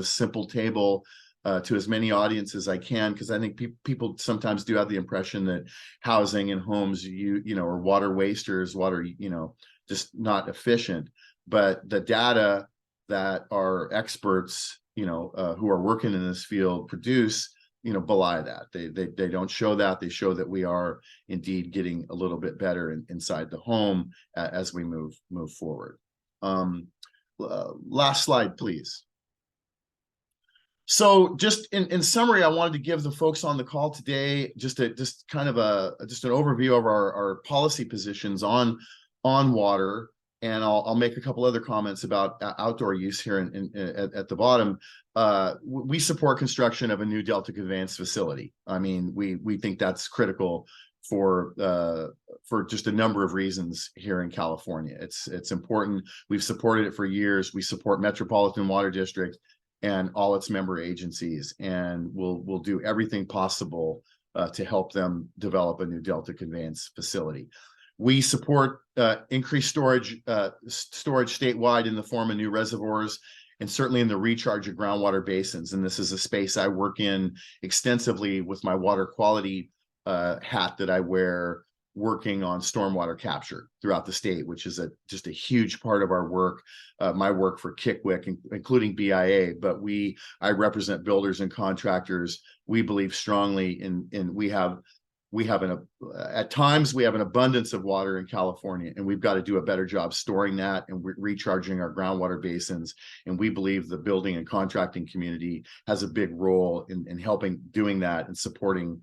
E: simple table to as many audience as I can, because I think people sometimes do have the impression that housing and homes, are water wasters, just not efficient. But the data that our experts, who are working in this field produce, belie that. They don't show that. They show that we are indeed getting a little bit better inside the home as we move forward. Last slide, please. So just in summary, I wanted to give the folks on the call today just an overview of our policy positions on water. And I'll make a couple other comments about outdoor use here at the bottom. We support construction of a new Delta Conveyance facility. I mean, we think that's critical for just a number of reasons here in California. It's important. We've supported it for years. We support Metropolitan Water District and all its member agencies, and we'll do everything possible to help them develop a new Delta Conveyance facility. We support increased storage statewide in the form of new reservoirs, and certainly in the recharge of groundwater basins. And this is a space I work in extensively with my water quality hat that I wear, working on stormwater capture throughout the state, which is just a huge part of our work, my work for KICWIC, including BIA. But I represent builders and contractors. We believe strongly in at times we have an abundance of water in California, and we've got to do a better job storing that and recharging our groundwater basins. And we believe the building and contracting community has a big role in helping doing that and supporting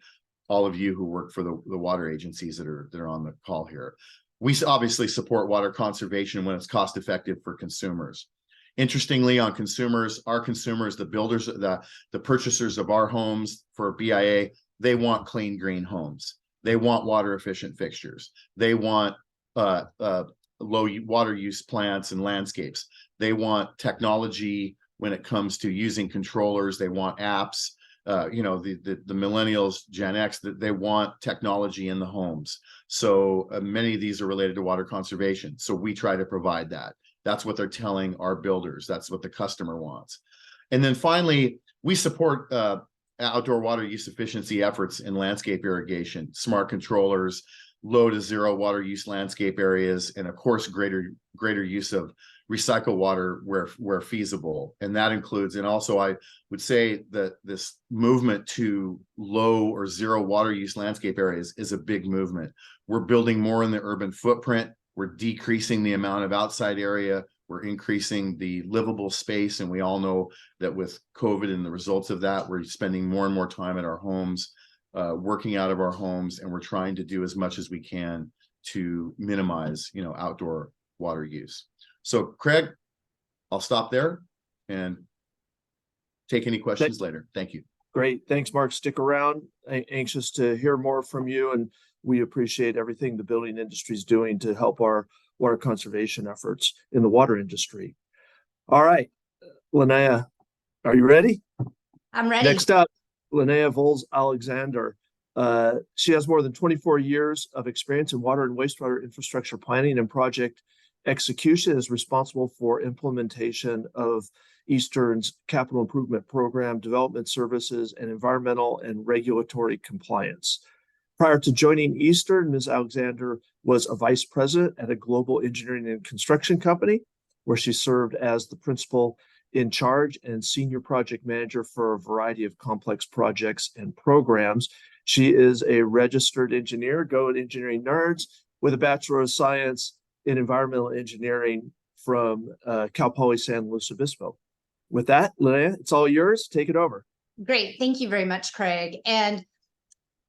E: all of you who work for the water agencies that are on the call here. We obviously support water conservation when it's cost effective for consumers. Interestingly, on consumers, our consumers, the builders, the purchasers of our homes for BIA, they want clean, green homes. They want water efficient fixtures. They want low water use plants and landscapes. They want technology when it comes to using controllers. They want apps. The millennials, Gen X, that they want technology in the homes. So many of these are related to water conservation. So we try to provide that. That's what they're telling our builders. That's what the customer wants. And then finally, we support outdoor water use efficiency efforts in landscape irrigation, smart controllers, low to zero water use landscape areas, and of course, greater use of recycled water where feasible. And that includes, and also I would say that this movement to low or zero water use landscape areas is a big movement. We're building more in the urban footprint. We're decreasing the amount of outside area. We're increasing the livable space. And we all know that with COVID and the results of that, we're spending more and more time at our homes, working out of our homes, and we're trying to do as much as we can to minimize, outdoor water use. So Craig, I'll stop there and take any questions later. Thank you.
B: Great. Thanks, Mark. Stick around. Anxious to hear more from you. And we appreciate everything the building industry is doing to help our water conservation efforts in the water industry. All right, Linnea, are you ready?
F: I'm ready.
B: Next up, Linnea Vols-Alexander. She has more than 24 years of experience in water and wastewater infrastructure planning and project execution, is responsible for implementation of Eastern's capital improvement program, development services, and environmental and regulatory compliance. Prior to joining Eastern, Ms. Alexander was a vice president at a global engineering and construction company, where she served as the principal in charge and senior project manager for a variety of complex projects and programs. She is a registered engineer, go engineering nerds, with a Bachelor of Science in Environmental Engineering from Cal Poly San Luis Obispo. With that, Linnea, it's all yours. Take it over.
F: Great. Thank you very much, Craig. And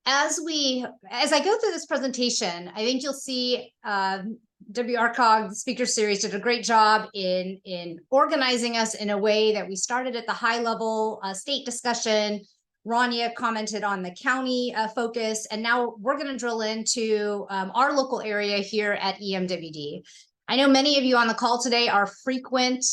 F: as I go through this presentation, I think you'll see WRCOG, the speaker series, did a great job in organizing us in a way that we started at the high level state discussion. Rania commented on the county focus, and now we're going to drill into our local area here at EMWD. I know many of you on the call today are frequent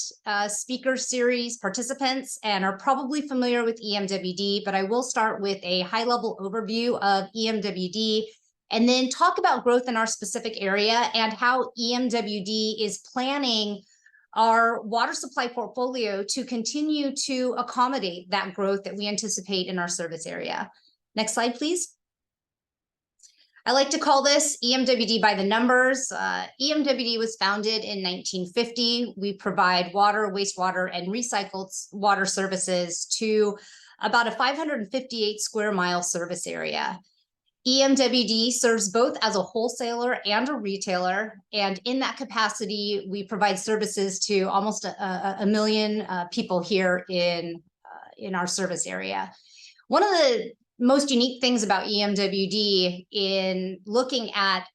F: speaker series participants and are probably familiar with EMWD, but I will start with a high-level overview of EMWD and then talk about growth in our specific area and how EMWD is planning our water supply portfolio to continue to accommodate that growth that we anticipate in our service area. Next slide, please. I like to call this EMWD by the numbers. EMWD was founded in 1950. We provide water, wastewater, and recycled water services to about a 558 square mile service area. EMWD serves both as a wholesaler and a retailer, and in that capacity, we provide services to almost a million people here in our service area. One of the most unique things about EMWD in looking at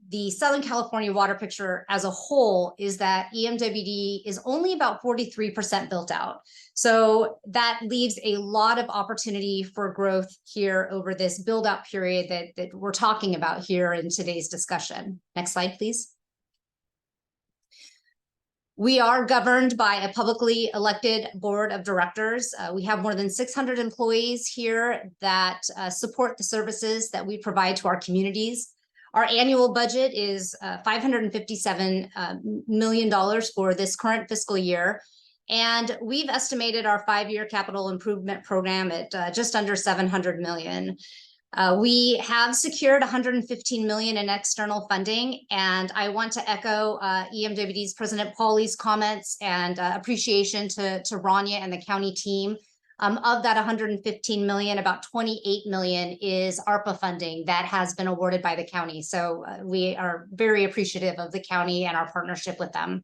F: the Southern California water picture as a whole is that EMWD is only about 43% built out. So that leaves a lot of opportunity for growth here over this build out period that we're talking about here in today's discussion. Next slide, please. We are governed by a publicly elected board of directors. We have more than 600 employees here that support the services that we provide to our communities. Our annual budget is $557 million for this current fiscal year. And we've estimated our 5-year capital improvement program at just under $700 million. We have secured $115 million in external funding, and I want to echo EMWD's President Pauly's comments and appreciation to Rania and the county team. Of that $115 million, about $28 million is ARPA funding that has been awarded by the county. So we are very appreciative of the county and our partnership with them.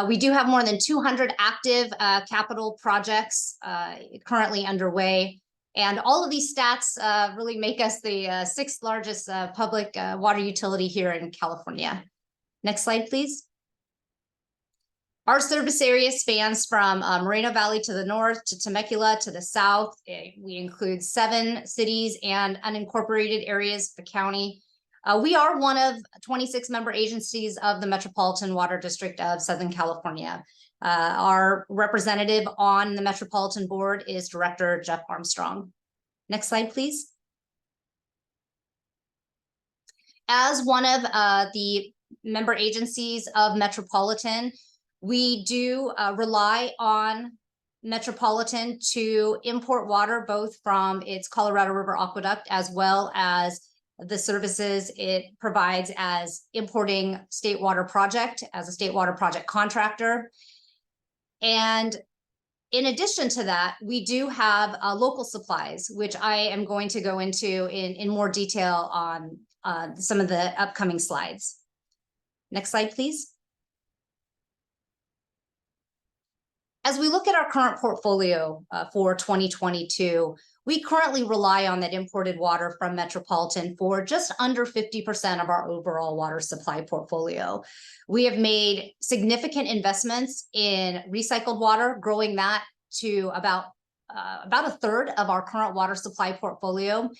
F: We do have more than 200 active capital projects currently underway. And all of these stats really make us the 6th largest public water utility here in California. Next slide, please. Our service area spans from Moreno Valley to the north to Temecula to the south. We include 7 cities and unincorporated areas of the county. We are one of 26 member agencies of the Metropolitan Water District of Southern California. Our representative on the Metropolitan Board is Director Jeff Armstrong. Next slide, please. As one of the member agencies of Metropolitan, we do rely on Metropolitan to import water both from its Colorado River Aqueduct as well as the services it provides as importing state water project as a state water project contractor. And in addition to that, we do have local supplies, which I am going to go into in more detail on some of the upcoming slides. Next slide, please. As we look at our current portfolio for 2022, we currently rely on that imported water from Metropolitan for just under 50% of our overall water supply portfolio. We have made significant investments in recycled water, growing that to about a third of our current water supply portfolio.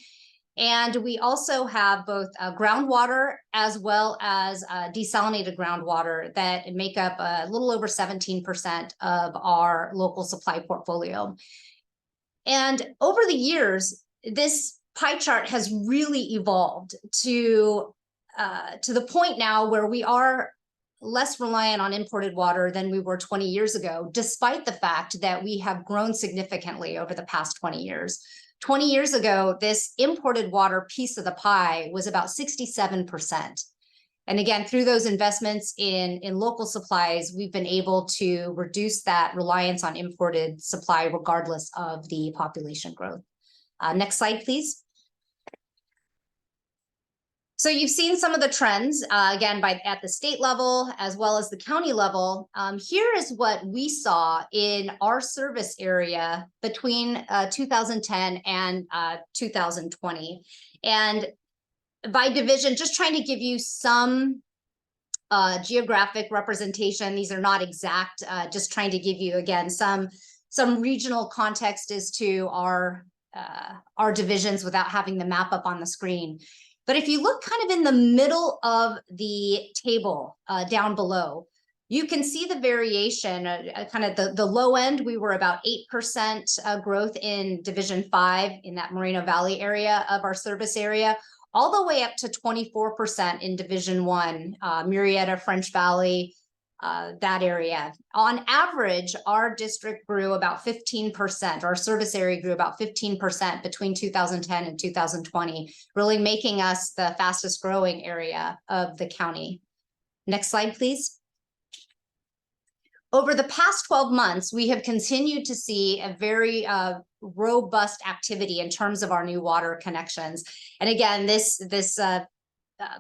F: And we also have both groundwater as well as desalinated groundwater that make up a little over 17% of our local supply portfolio. And over the years, this pie chart has really evolved to the point now where we are less reliant on imported water than we were 20 years ago, despite the fact that we have grown significantly over the past 20 years. 20 years ago, this imported water piece of the pie was about 67%. And again, through those investments in local supplies, we've been able to reduce that reliance on imported supply regardless of the population growth. Next slide, please. So you've seen some of the trends, again, at the state level as well as the county level. Here is what we saw in our service area between 2010 and 2020. And by division, just trying to give you some geographic representation. These are not exact, just trying to give you, again, some regional context as to our divisions without having the map up on the screen. But if you look kind of in the middle of the table down below, you can see the variation, kind of the low end, we were about 8% growth in Division 5 in that Moreno Valley area of our service area, all the way up to 24% in Division 1, Murrieta, French Valley, that area. On average, our district grew about 15%, our service area grew about 15% between 2010 and 2020, really making us the fastest growing area of the county. Next slide, please. Over the past 12 months, we have continued to see a very robust activity in terms of our new water connections. And again, this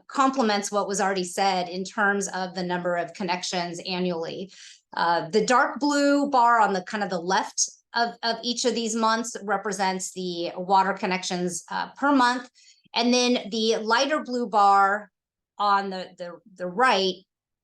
F: complements what was already said in terms of the number of connections annually. The dark blue bar on the kind of the left of each of these months represents the water connections per month. And then the lighter blue bar on the right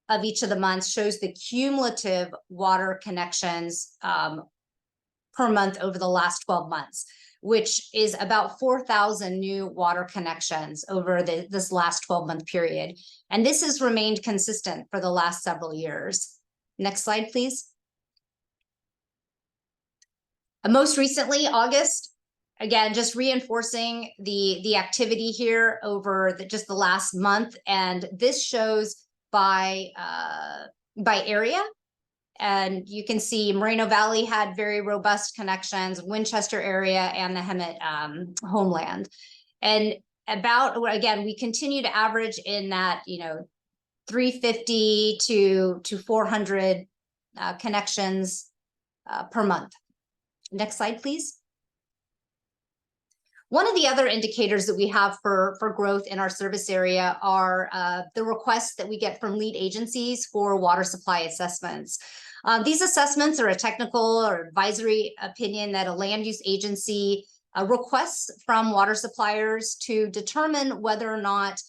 F: of each of the months shows the cumulative water connections per month over the last 12 months, which is about 4,000 new water connections over this last 12-month period. And this has remained consistent for the last several years. Next slide, please. Most recently, August, again, just reinforcing the activity here over just the last month. And this shows by area. And you can see Moreno Valley had very robust connections, Winchester area, and the Hemet homeland. And again, we continue to average in that, 350 to 400 connections per month. Next slide, please. One of the other indicators that we have for growth in our service area are the requests that we get from lead agencies for water supply assessments. These assessments are a technical or advisory opinion that a land use agency requests from water suppliers to determine whether or not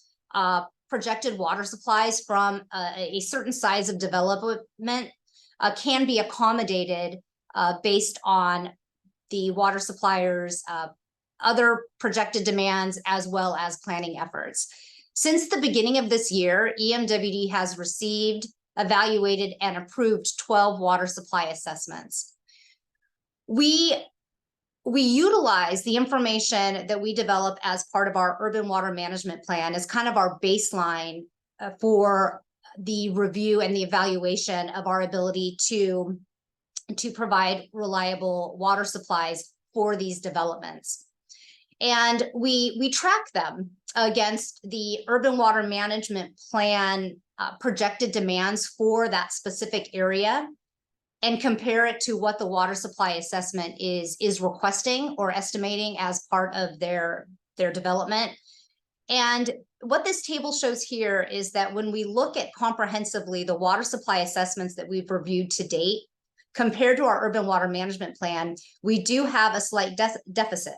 F: projected water supplies from a certain size of development can be accommodated based on the water suppliers' other projected demands as well as planning efforts. Since the beginning of this year, EMWD has received, evaluated, and approved 12 water supply assessments. We utilize the information that we develop as part of our urban water management plan as kind of our baseline for the review and the evaluation of our ability to provide reliable water supplies for these developments. And we track them against the urban water management plan projected demands for that specific area and compare it to what the water supply assessment is requesting or estimating as part of their development. And what this table shows here is that when we look at comprehensively the water supply assessments that we've reviewed to date, compared to our urban water management plan, we do have a slight deficit.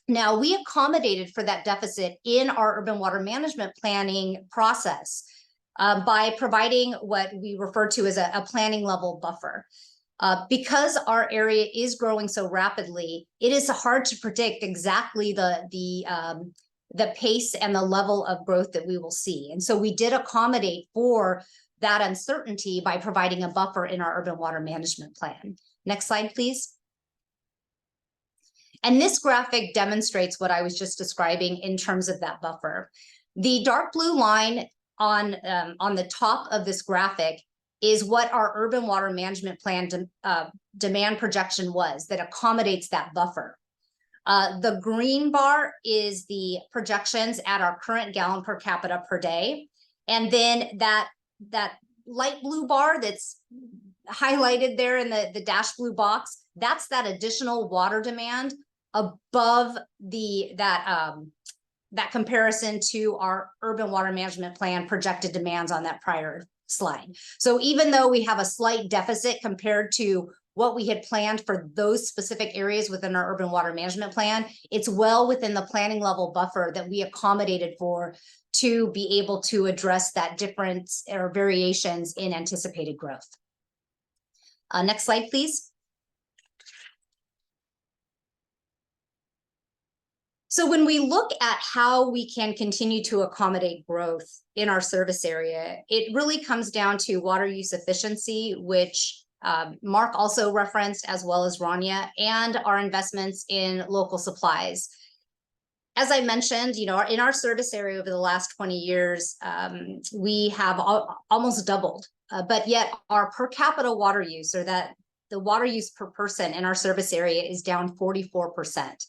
F: Now, we accommodated for that deficit in our urban water management planning process by providing what we refer to as a planning level buffer. Because our area is growing so rapidly, it is hard to predict exactly the pace and the level of growth that we will see. And so we did accommodate for that uncertainty by providing a buffer in our urban water management plan. Next slide, please. And this graphic demonstrates what I was just describing in terms of that buffer. The dark blue line on the top of this graphic is what our urban water management plan demand projection was that accommodates that buffer. The green bar is the projections at our current gallon per capita per day. And then that light blue bar that's highlighted there in the dash blue box, that's that additional water demand above that comparison to our urban water management plan projected demands on that prior slide. So even though we have a slight deficit compared to what we had planned for those specific areas within our urban water management plan, it's well within the planning level buffer that we accommodated for to be able to address that difference or variations in anticipated growth. Next slide, please. So when we look at how we can continue to accommodate growth in our service area, it really comes down to water use efficiency, which Mark also referenced, as well as Rania, and our investments in local supplies. As I mentioned, in our service area over the last 20 years, we have almost doubled, but yet our per capita water use, or that the water use per person in our service area, is down 44%.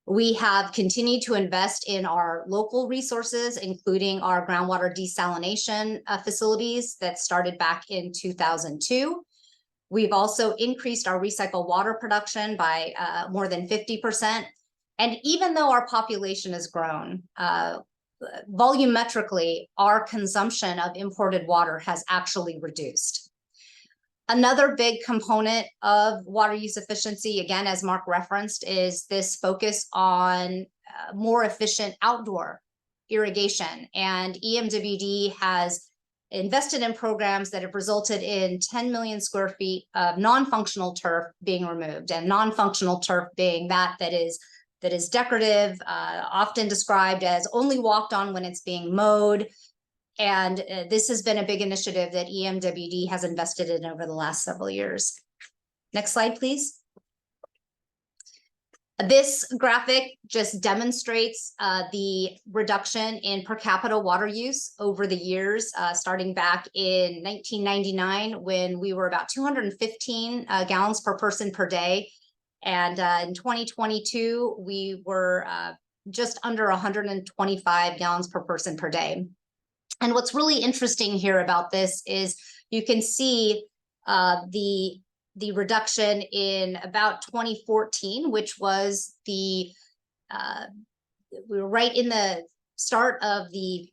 F: We have continued to invest in our local resources, including our groundwater desalination facilities that started back in 2002. We've also increased our recycled water production by more than 50%. And even though our population has grown, volumetrically, our consumption of imported water has actually reduced. Another big component of water use efficiency, again, as Mark referenced, is this focus on more efficient outdoor irrigation. And EMWD has invested in programs that have resulted in 10 million square feet of non-functional turf being removed. And non-functional turf being that is decorative, often described as only walked on when it's being mowed. And this has been a big initiative that EMWD has invested in over the last several years. Next slide, please. This graphic just demonstrates the reduction in per capita water use over the years, starting back in 1999, when we were about 215 gallons per person per day. And in 2022, we were just under 125 gallons per person per day. And what's really interesting here about this is you can see the reduction in about 2014, which was we were right in the start of the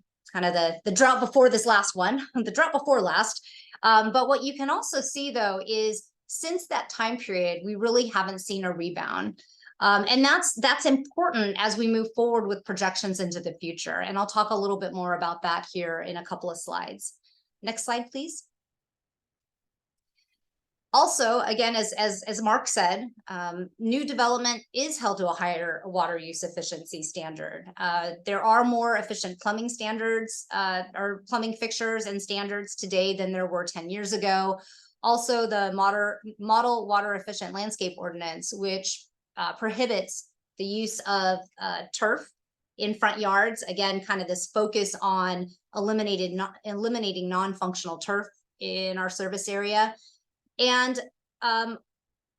F: drought before this last one, the drought before last. But what you can also see, though, is since that time period, we really haven't seen a rebound. And that's important as we move forward with projections into the future. And I'll talk a little bit more about that here in a couple of slides. Next slide, please. Also, again, as Mark said, new development is held to a higher water use efficiency standard. There are more efficient plumbing standards or plumbing fixtures and standards today than there were 10 years ago. Also, the model water efficient landscape ordinance, which prohibits the use of turf in front yards. Again, kind of this focus on eliminating non-functional turf in our service area. And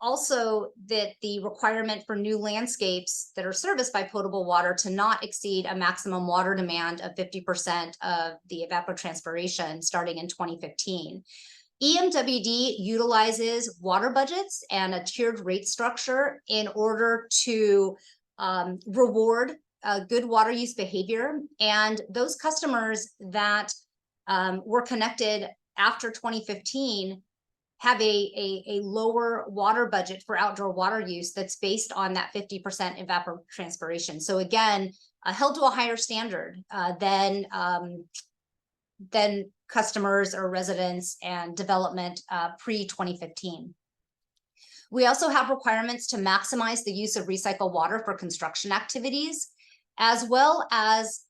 F: also that the requirement for new landscapes that are serviced by potable water to not exceed a maximum water demand of 50% of the evapotranspiration starting in 2015. EMWD utilizes water budgets and a tiered rate structure in order to reward good water use behavior. And those customers that were connected after 2015 have a lower water budget for outdoor water use that's based on that 50% evapotranspiration. So again, held to a higher standard than customers or residents and development pre-2015. We also have requirements to maximize the use of recycled water for construction activities, as well as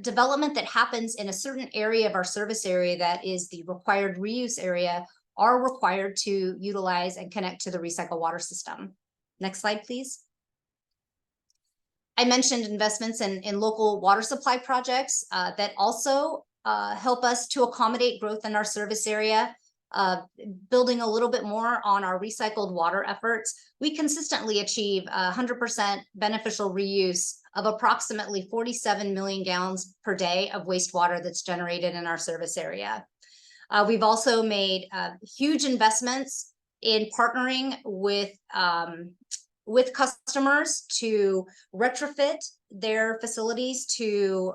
F: development that happens in a certain area of our service area that is the required reuse area are required to utilize and connect to the recycled water system. Next slide, please. I mentioned investments in local water supply projects that also help us to accommodate growth in our service area. Building a little bit more on our recycled water efforts, we consistently achieve 100% beneficial reuse of approximately 47 million gallons per day of wastewater that's generated in our service area. We've also made huge investments in partnering with customers to retrofit their facilities to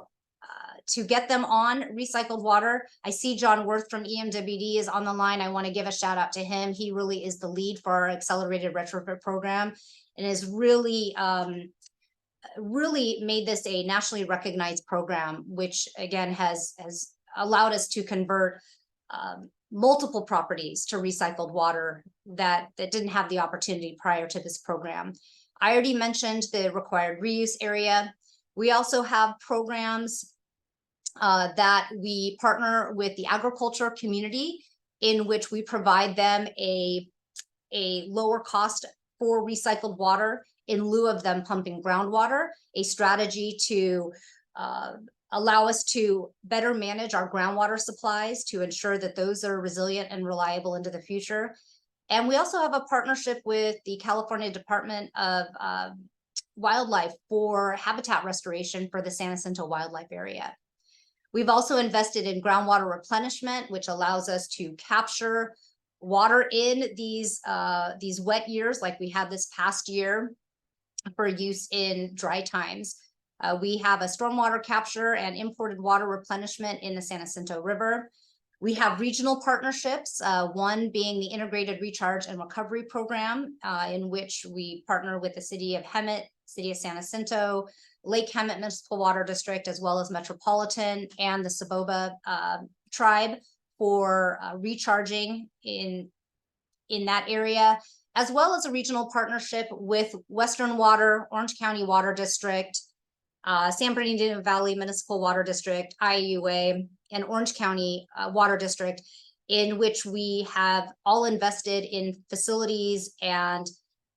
F: get them on recycled water. I see John Worth from EMWD is on the line. I want to give a shout out to him. He really is the lead for our accelerated retrofit program and has really made this a nationally recognized program, which again has allowed us to convert multiple properties to recycled water that didn't have the opportunity prior to this program. I already mentioned the required reuse area. We also have programs that we partner with the agriculture community, in which we provide them a lower cost for recycled water in lieu of them pumping groundwater, a strategy to allow us to better manage our groundwater supplies to ensure that those are resilient and reliable into the future. And we also have a partnership with the California Department of Wildlife for habitat restoration for the San Jacinto wildlife area. We've also invested in groundwater replenishment, which allows us to capture water in these wet years, like we had this past year, for use in dry times. We have a stormwater capture and imported water replenishment in the San Jacinto River. We have regional partnerships, one being the Integrated Recharge and Recovery Program, in which we partner with the City of Hemet, City of San Jacinto, Lake Hemet Municipal Water District, as well as Metropolitan and the Saboba tribe for recharging in that area, as well as a regional partnership with Western Water, Orange County Water District, San Bernardino Valley Municipal Water District, IUA, and Orange County Water District, in which we have all invested in facilities and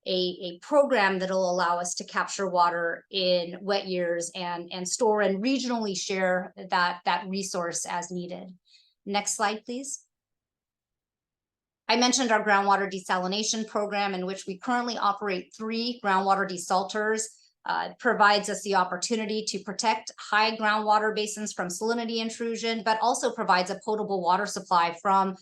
F: a program that will allow us to capture water in wet years and store and regionally share that resource as needed. Next slide, please. I mentioned our groundwater desalination program, in which we currently operate 3 groundwater desalters. Provides us the opportunity to protect high groundwater basins from salinity intrusion, but also provides a potable water supply from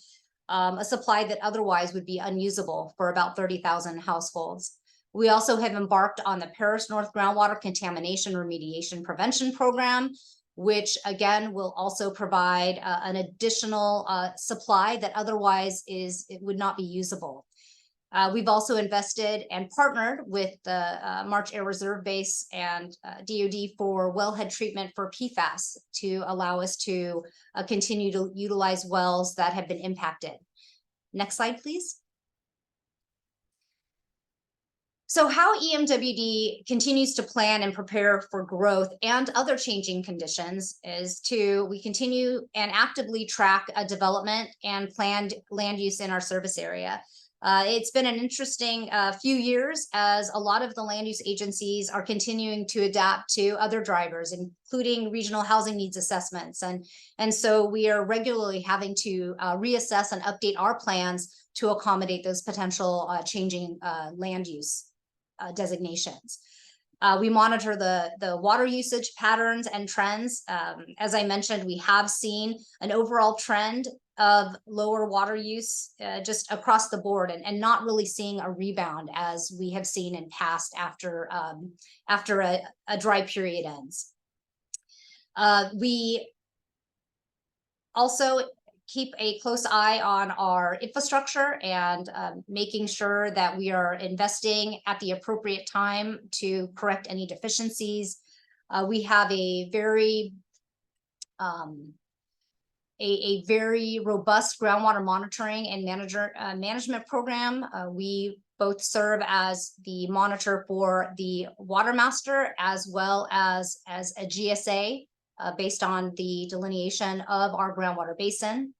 F: a supply that otherwise would be unusable for about 30,000 households. We also have embarked on the Paris North Groundwater Contamination Remediation Prevention Program, which again will also provide an additional supply that otherwise it would not be usable. We've also invested and partnered with the March Air Reserve Base and DoD for wellhead treatment for PFAS to allow us to continue to utilize wells that have been impacted. Next slide, please. So how EMWD continues to plan and prepare for growth and other changing conditions is we continue and actively track a development and planned land use in our service area. It's been an interesting few years, as a lot of the land use agencies are continuing to adapt to other drivers, including regional housing needs assessments. And so we are regularly having to reassess and update our plans to accommodate those potential changing land use designations. We monitor the water usage patterns and trends. As I mentioned, we have seen an overall trend of lower water use just across the board, and not really seeing a rebound as we have seen in past after a dry period ends. We also keep a close eye on our infrastructure and making sure that we are investing at the appropriate time to correct any deficiencies. We have a very robust groundwater monitoring and management program. We both serve as the monitor for the water master, as well as a GSA based on the delineation of our groundwater basin.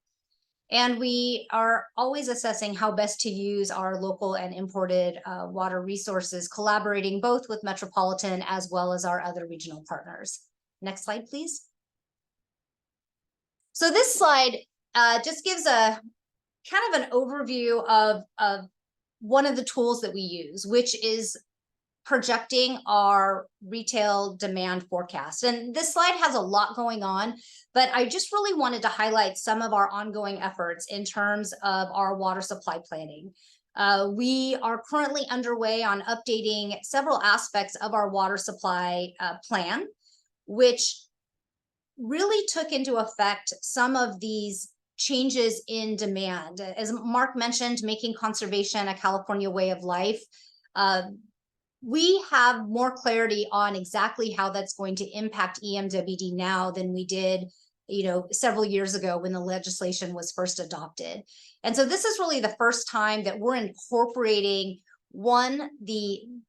F: And we are always assessing how best to use our local and imported water resources, collaborating both with Metropolitan as well as our other regional partners. Next slide, please. So this slide just gives a kind of an overview of one of the tools that we use, which is projecting our retail demand forecast. And this slide has a lot going on, but I just really wanted to highlight some of our ongoing efforts in terms of our water supply planning. We are currently underway on updating several aspects of our water supply plan, which really took into effect some of these changes in demand. As Mark mentioned, making conservation a California way of life. We have more clarity on exactly how that's going to impact EMWD now than we did, several years ago when the legislation was first adopted. And so this is really the first time that we're incorporating One,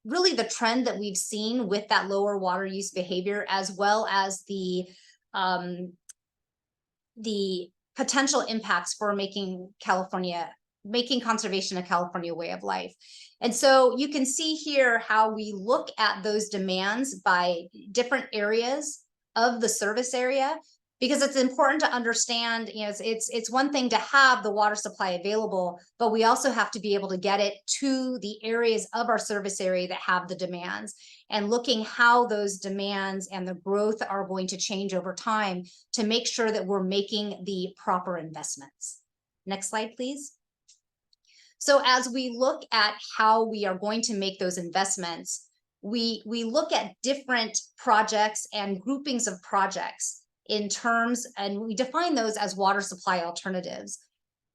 F: really the trend that we've seen with that lower water use behavior, as well as the potential impacts for making conservation a California way of life. And so you can see here how we look at those demands by different areas of the service area, because it's important to understand, it's one thing to have the water supply available, but we also have to be able to get it to the areas of our service area that have the demands, and looking how those demands and the growth are going to change over time to make sure that we're making the proper investments. Next slide, please. So as we look at how we are going to make those investments, we look at different projects and groupings of projects in terms, and we define those as water supply alternatives.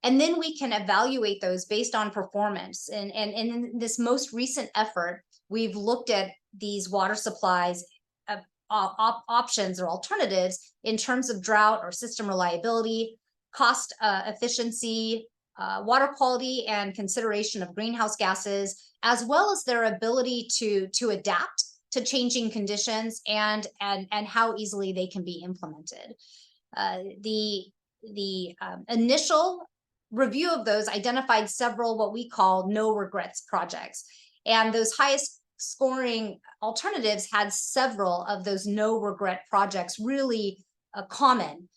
F: And then we can evaluate those based on performance. And in this most recent effort, we've looked at these water supplies options or alternatives in terms of drought or system reliability, cost efficiency, water quality, and consideration of greenhouse gases, as well as their ability to adapt to changing conditions and how easily they can be implemented. The initial review of those identified several what we call no regrets projects, and those highest scoring alternatives had several of those no regret projects really common.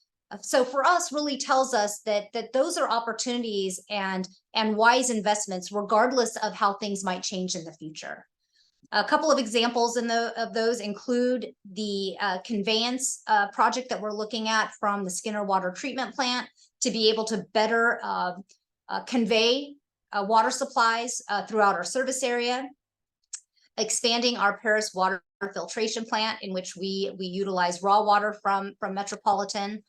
F: So for us, really tells us that those are opportunities and wise investments, regardless of how things might change in the future. A couple of examples of those include the conveyance project that we're looking at from the Skinner Water Treatment Plant to be able to better convey water supplies throughout our service area. Expanding our Paris water filtration plant, in which we utilize raw water from Metropolitan.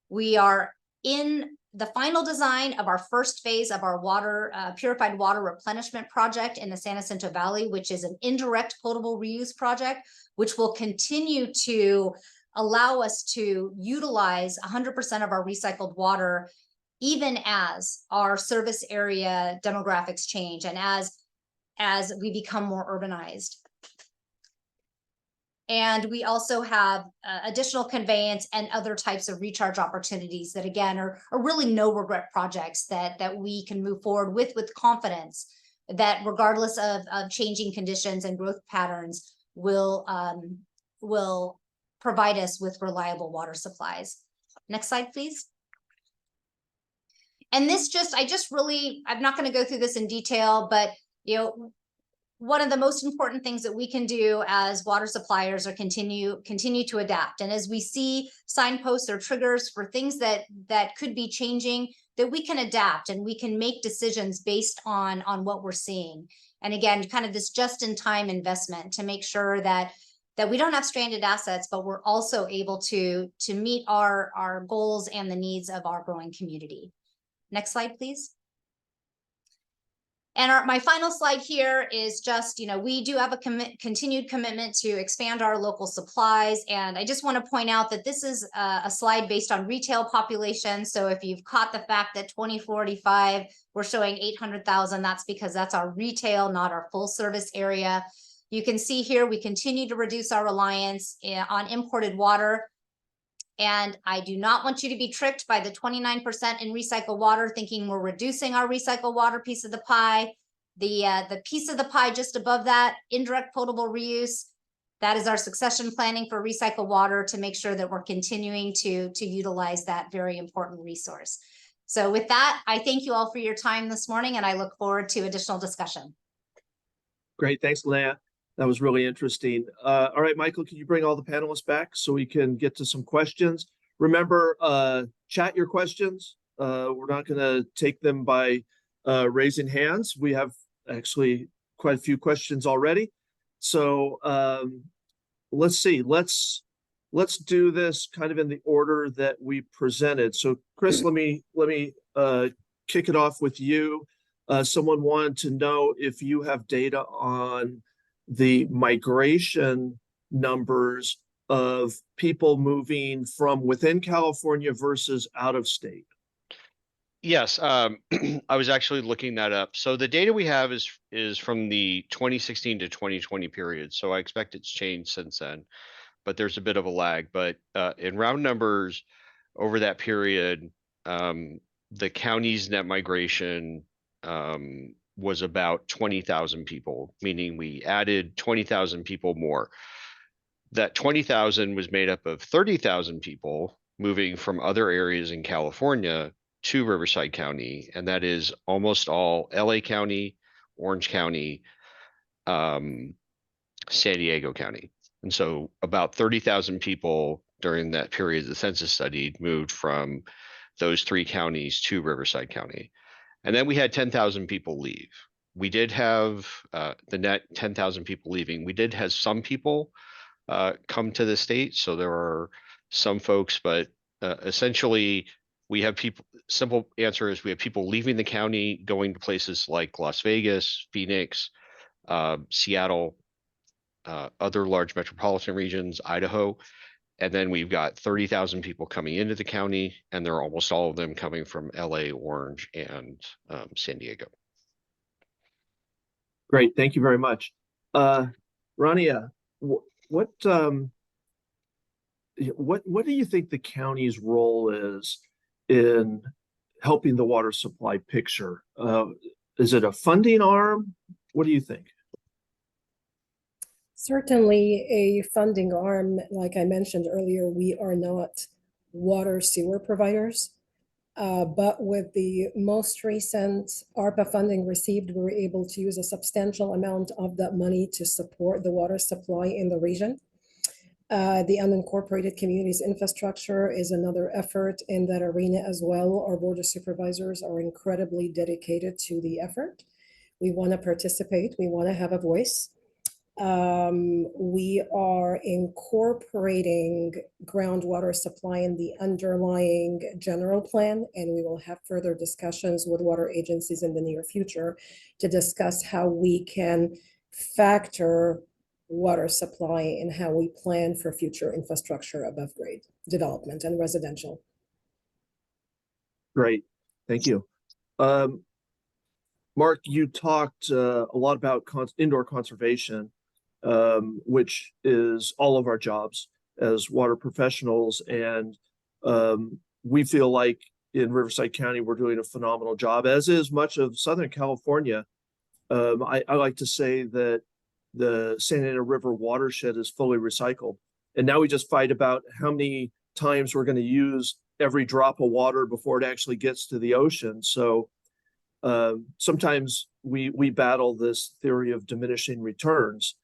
F: We are in the final design of our first phase of our purified water replenishment project in the San Jacinto Valley, which is an indirect potable reuse project, which will continue to allow us to utilize 100% of our recycled water, even as our service area demographics change and as we become more urbanized. And we also have additional conveyance and other types of recharge opportunities that, again, are really no regret projects that we can move forward with confidence, that regardless of changing conditions and growth patterns will provide us with reliable water supplies. Next slide, please. And this I'm not going to go through this in detail, but one of the most important things that we can do as water suppliers are continue to adapt. And as we see signposts or triggers for things that could be changing, that we can adapt and we can make decisions based on what we're seeing. And again, kind of this just-in-time investment to make sure that we don't have stranded assets, but we're also able to meet our goals and the needs of our growing community. Next slide, please. And my final slide here is just, we do have a continued commitment to expand our local supplies. And I just want to point out that this is a slide based on retail population. So if you've caught the fact that 2045, we're showing 800,000, that's because that's our retail, not our full service area. You can see here, we continue to reduce our reliance on imported water. And I do not want you to be tricked by the 29% in recycled water, thinking we're reducing our recycled water piece of the pie. The piece of the pie just above that, indirect potable reuse, that is our succession planning for recycled water to make sure that we're continuing to utilize that very important resource. So with that, I thank you all for your time this morning, and I look forward to additional discussion.
B: Great, thanks, Leah. That was really interesting. All right, Michael, can you bring all the panelists back so we can get to some questions? Remember, chat your questions. We're not going to take them by raising hands. We have actually quite a few questions already. So let's see. Let's do this kind of in the order that we presented. So Chris, let me kick it off with you. Someone wanted to know if you have data on the migration numbers of people moving from within California versus out of state.
C: Yes, I was actually looking that up. So the data we have is from the 2016 to 2020 period. So I expect it's changed since then, but there's a bit of a lag. But in round numbers, over that period, the county's net migration was about 20,000 people, meaning we added 20,000 people more. That 20,000 was made up of 30,000 people moving from other areas in California to Riverside County, and that is almost all LA County, Orange County, San Diego County. And so about 30,000 people during that period the census studied moved from those three counties to Riverside County. And then we had 10,000 people leave. We did have the net 10,000 people leaving. We did have some people come to the state. So there are some folks, but essentially we have people, simple answer is we have people leaving the county, going to places like Las Vegas, Phoenix, Seattle, other large metropolitan regions, Idaho. And then we've got 30,000 people coming into the county, and they're almost all of them coming from LA, Orange, and San Diego.
B: Great, thank you very much. Rania, what do you think the county's role is in helping the water supply picture? Is it a funding arm? What do you think?
D: Certainly a funding arm. Like I mentioned earlier, we are not water sewer providers. But with the most recent ARPA funding received, we were able to use a substantial amount of that money to support the water supply in the region. The unincorporated communities infrastructure is another effort in that arena as well. Our board of supervisors are incredibly dedicated to the effort. We want to participate. We want to have a voice. We are incorporating groundwater supply in the underlying general plan, and we will have further discussions with water agencies in the near future to discuss how we can factor water supply and how we plan for future infrastructure above grade development and residential.
B: Great, thank you. Mark, you talked a lot about indoor conservation, which is all of our jobs as water professionals. And we feel like in Riverside County, we're doing a phenomenal job, as is much of Southern California. I like to say that the Santa Ana River watershed is fully recycled. And now we just fight about how many times we're going to use every drop of water before it actually gets to the ocean. So sometimes we battle this theory of diminishing returns.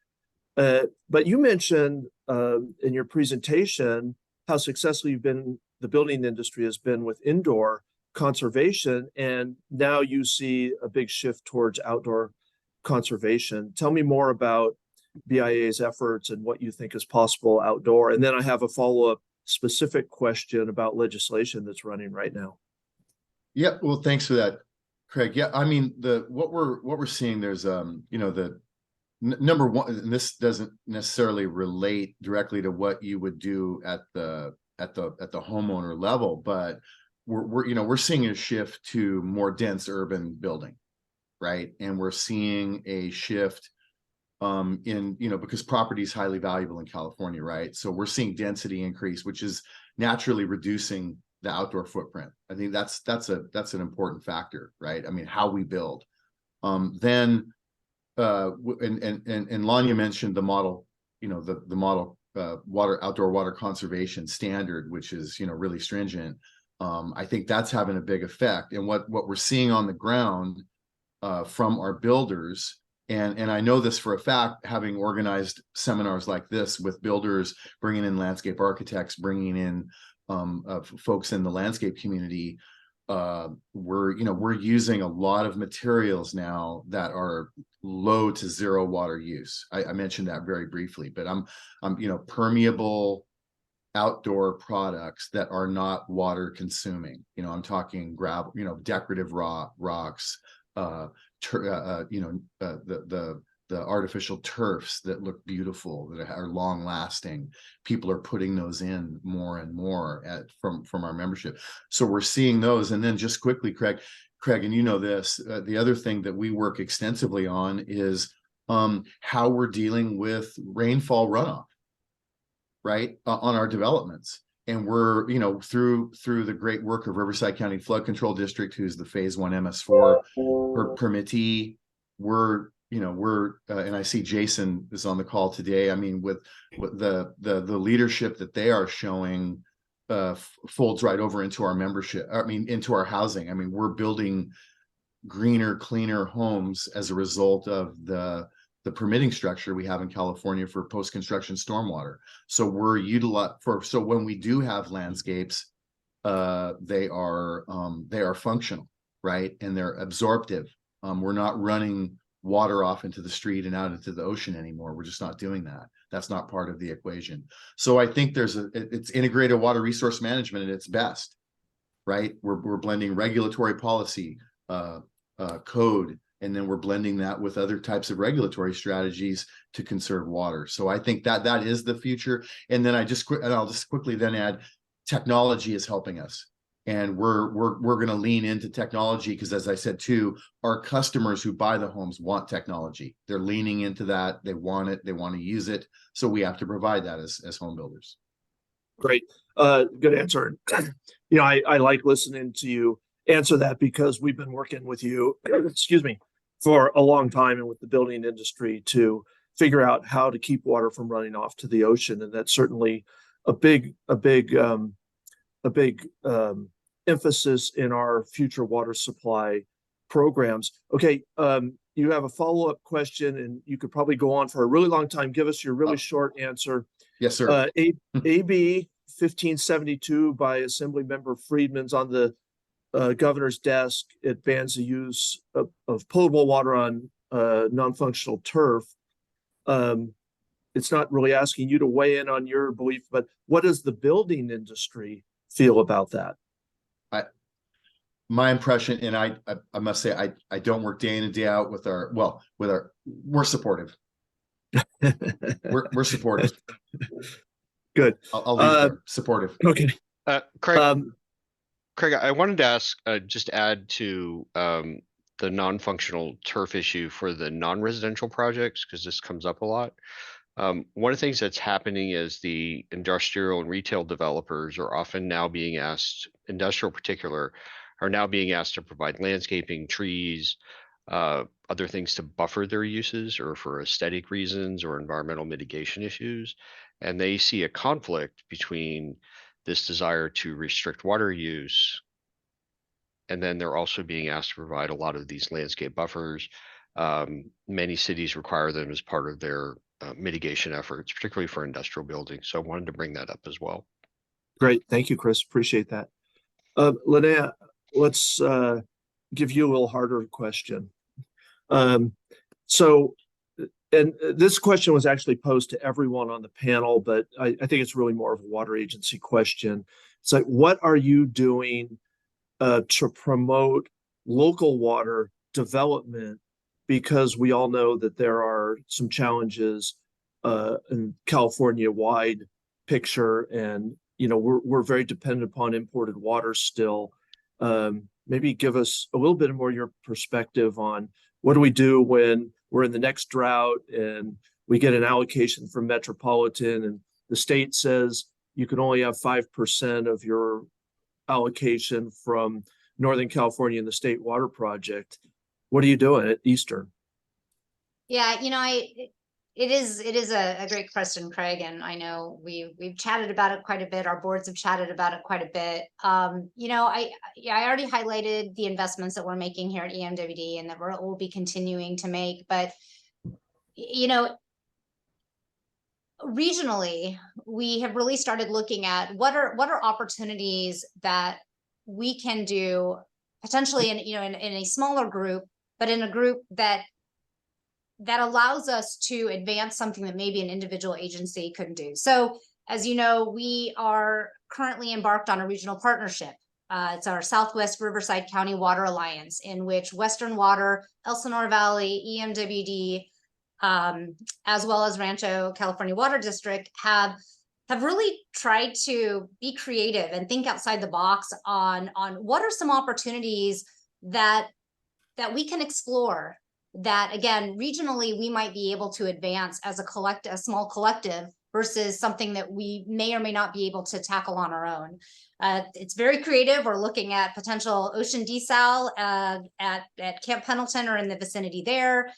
B: But you mentioned in your presentation how successful the building industry has been with indoor conservation, and now you see a big shift towards outdoor conservation. Tell me more about BIA's efforts and what you think is possible outdoor. And then I have a follow-up specific question about legislation that's running right now.
E: Yeah, well, thanks for that, Craig. Yeah, I mean, what we're seeing, there's the number one, and this doesn't necessarily relate directly to what you would do at the homeowner level, but we're seeing a shift to more dense urban building, right? And we're seeing a shift in because property is highly valuable in California, right? So we're seeing density increase, which is naturally reducing the outdoor footprint. I think that's an important factor, right? I mean, how we build. Then and Lanya mentioned the model, the model outdoor water conservation standard, which is really stringent. I think that's having a big effect. And what we're seeing on the ground from our builders, and I know this for a fact, having organized seminars like this with builders, bringing in landscape architects, bringing in folks in the landscape community, we're using a lot of materials now that are low to zero water use. I mentioned that very briefly, but I'm permeable outdoor products that are not water consuming. I'm talking gravel, decorative rocks, the artificial turfs that look beautiful, that are long lasting. People are putting those in more and more from our membership. So we're seeing those. And then just quickly, Craig, and you know this, the other thing that we work extensively on is how we're dealing with rainfall runoff, right, on our developments. And we're, you know, through the great work of Riverside County Flood Control District, who's the phase 1 MS4 permittee, we're, you know, and I see Jason is on the call today. I mean, with the leadership that they are showing, folds right over into our membership. I mean, into our housing. I mean, we're building greener, cleaner homes as a result of the permitting structure we have in California for post-construction stormwater. So we're so when we do have landscapes, they are functional, right? And they're absorptive. We're not running water off into the street and out into the ocean anymore. We're just not doing that. That's not part of the equation. So I think it's integrated water resource management at its best, right? We're blending regulatory policy, code, and then we're blending that with other types of regulatory strategies to conserve water. So I think that is the future. And then I'll just quickly then add, technology is helping us. And we're going to lean into technology because, as I said too, our customers who buy the homes want technology. They're leaning into that. They want it. They want to use it. So we have to provide that as home builders.
B: Great. Good answer. You know, I like listening to you answer that because we've been working with you, excuse me, for a long time and with the building industry to figure out how to keep water from running off to the ocean. And that's certainly a big emphasis in our future water supply programs. Okay, you have a follow-up question, and you could probably go on for a really long time. Give us your really short answer.
E: Yes, sir.
B: AB 1572 by Assembly Member Friedman's on the governor's desk. It bans the use of potable water on non-functional turf. It's not really asking you to weigh in on your belief, but what does the building industry feel about that?
E: My impression, and I must say, I don't work day in and day out with we're supportive. we're supportive.
B: Good.
E: I'll leave it there. Supportive.
B: Okay.
C: Craig, I wanted to ask, just add to the non-functional turf issue for the non-residential projects, because this comes up a lot. One of the things that's happening is the industrial and retail developers are often now being asked, industrial particular, are now being asked to provide landscaping, trees, other things to buffer their uses or for aesthetic reasons or environmental mitigation issues. And they see a conflict between this desire to restrict water use, and then they're also being asked to provide a lot of these landscape buffers. Many cities require them as part of their mitigation efforts, particularly for industrial buildings. So I wanted to bring that up as well.
B: Great. Thank you, Chris. Appreciate that. Linnea, let's give you a little harder question. And this question was actually posed to everyone on the panel, but I think it's really more of a water agency question. It's like, what are you doing to promote local water development? Because we all know that there are some challenges in California-wide picture, and you know we're very dependent upon imported water still. Maybe give us a little bit more your perspective on what do we do when we're in the next drought and we get an allocation from Metropolitan and the state says you can only have 5% of your allocation from Northern California and the State Water Project. What are you doing at Eastern?
F: Yeah, you know, it is a great question, Craig, and I know we've chatted about it quite a bit. Our boards have chatted about it quite a bit. You know, I already highlighted the investments that we're making here at EMWD and that we'll be continuing to make. But you know, regionally, we have really started looking at what are opportunities that we can do potentially in a smaller group, but in a group that allows us to advance something that maybe an individual agency couldn't do. So, as you know, we are currently embarked on a regional partnership. It's our Southwest Riverside County Water Alliance, in which Western Water, Elsinore Valley, EMWD, as well as Rancho California Water District have really tried to be creative and think outside the box on what are some opportunities that we can explore, that again, regionally, we might be able to advance as a small collective versus something that we may or may not be able to tackle on our own. It's very creative. We're looking at potential ocean desal at Camp Pendleton or in the vicinity there,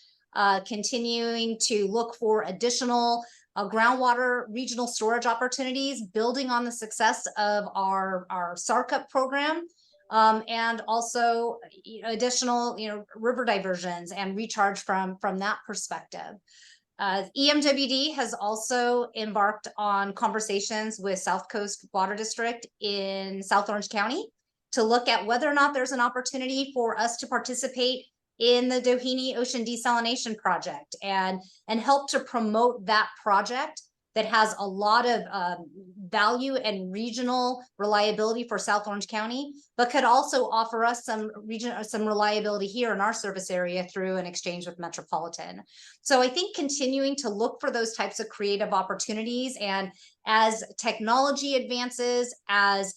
F: continuing to look for additional groundwater regional storage opportunities, building on the success of our SARCUP program, and also additional river diversions and recharge from that perspective. EMWD has also embarked on conversations with South Coast Water District in South Orange County to look at whether or not there's an opportunity for us to participate in the Doheny Ocean Desalination Project and help to promote that project that has a lot of value and regional reliability for South Orange County, but could also offer us some reliability here in our service area through an exchange with Metropolitan. So I think continuing to look for those types of creative opportunities, and as technology advances, as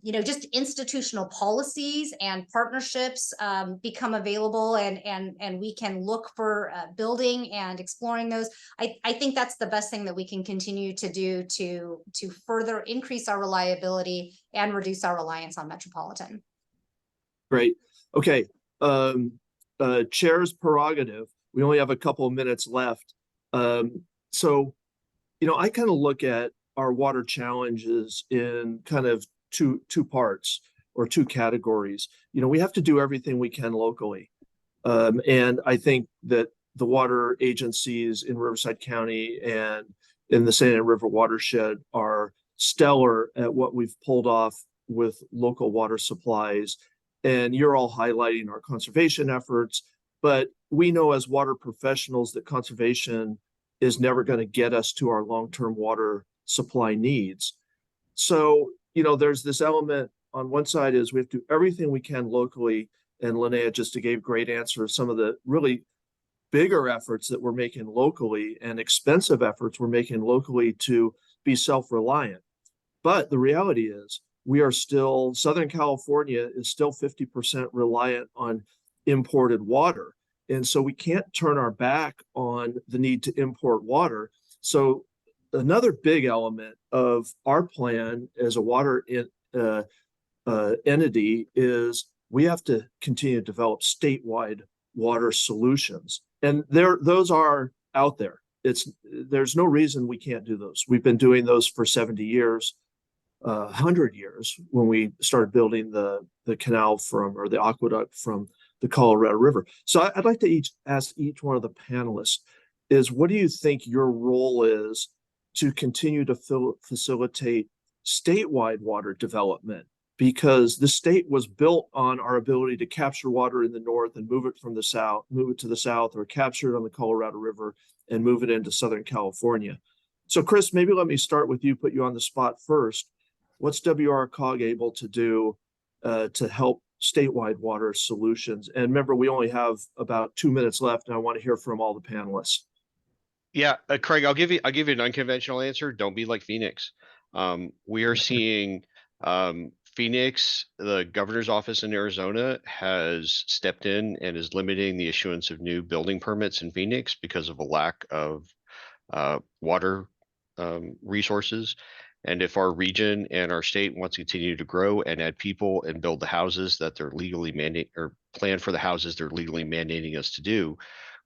F: just institutional policies and partnerships become available, and we can look for building and exploring those. I think that's the best thing that we can continue to do to further increase our reliability and reduce our reliance on Metropolitan.
B: Great. Okay. Chair's prerogative. We only have a couple of minutes left. So, I kind of look at our water challenges in kind of two parts or two categories. We have to do everything we can locally. And I think that the water agencies in Riverside County and in the Santa Ana River watershed are stellar at what we've pulled off with local water supplies. And you're all highlighting our conservation efforts, but we know as water professionals that conservation is never going to get us to our long-term water supply needs. So, there's this element on one side is we have to do everything we can locally. And Linnea just gave great answers. Some of the really bigger efforts that we're making locally and expensive efforts we're making locally to be self-reliant. But the reality is Southern California is still 50% reliant on imported water. And so we can't turn our back on the need to import water. So another big element of our plan as a water entity is we have to continue to develop statewide water solutions. And those are out there. There's no reason we can't do those. We've been doing those for 70 years, 100 years when we started building the canal or the aqueduct from the Colorado River. So I'd like to ask each one of the panelists is, what do you think your role is to continue to facilitate statewide water development? Because the state was built on our ability to capture water in the north and move it to the south, or capture it on the Colorado River and move it into Southern California. So Chris, maybe let me start with you, put you on the spot first. What's WRCOG able to do to help statewide water solutions? And remember, we only have about 2 minutes left, and I want to hear from all the panelists.
C: Yeah, Craig, I'll give you an unconventional answer. Don't be like Phoenix. We are seeing Phoenix, the governor's office in Arizona has stepped in and is limiting the issuance of new building permits in Phoenix because of a lack of water resources. And if our region and our state wants to continue to grow and add people and build the houses that they're legally mandating, or plan for the houses they're legally mandating us to do,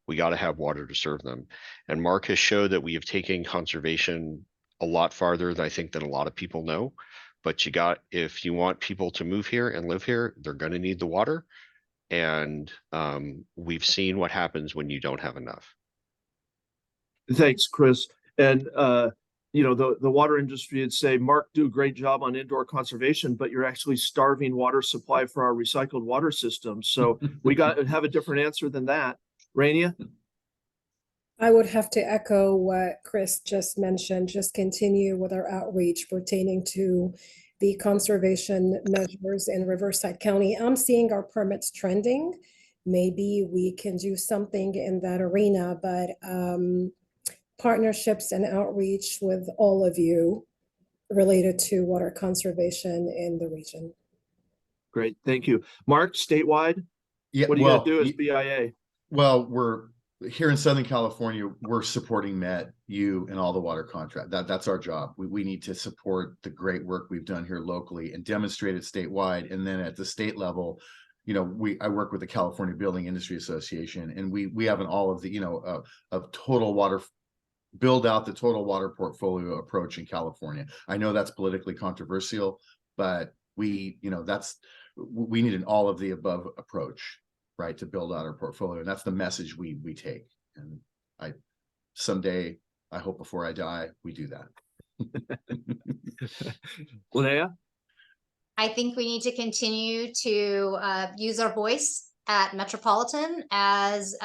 C: we got to have water to serve them. And Mark has showed that we have taken conservation a lot farther than I think than a lot of people know. But if you want people to move here and live here, they're going to need the water. And we've seen what happens when you don't have enough.
B: Thanks, Chris. And the water industry would say, Mark, do a great job on indoor conservation, but you're actually starving water supply for our recycled water system. So we got to have a different answer than that. Rania?
D: I would have to echo what Chris just mentioned, just continue with our outreach pertaining to the conservation measures in Riverside County. I'm seeing our permits trending maybe we can do something in that arena, but partnerships and outreach with all of you related to water conservation in the region.
B: Great, thank you. Mark, statewide,
E: Yeah,
B: what are you
E: well,
B: gonna do as BIA?
E: well, we're here in Southern California, we're supporting Met, you, and all the water contract. That's our job. We need to support the great work we've done here locally and demonstrate it statewide. And then at the state level, you know, I work with the California Building Industry Association, and we have an all of the, you know, of total water, build out the total water portfolio approach in California. I know that's politically controversial, but we need an all of the above approach, right, to build out our portfolio. And that's the message we take. And someday, I hope before I die, we do that.
B: Linnea?
F: I think we need to continue to use our voice at Metropolitan as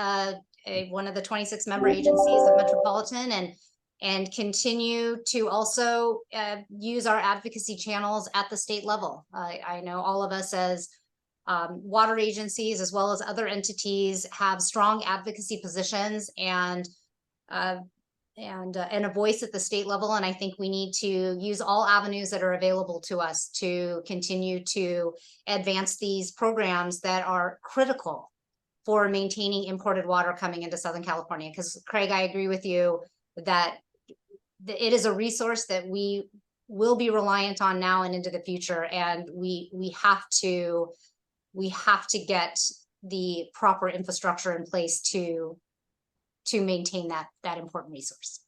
F: one of the 26 member agencies of Metropolitan, and continue to also use our advocacy channels at the state level. I know all of us as water agencies, as well as other entities, have strong advocacy positions and a voice at the state level. And I think we need to use all avenues that are available to us to continue to advance these programs that are critical for maintaining imported water coming into Southern California. Because Craig, I agree with you that it is a resource that we will be reliant on now and into the future. And we have to get the proper infrastructure in place to maintain that important resource.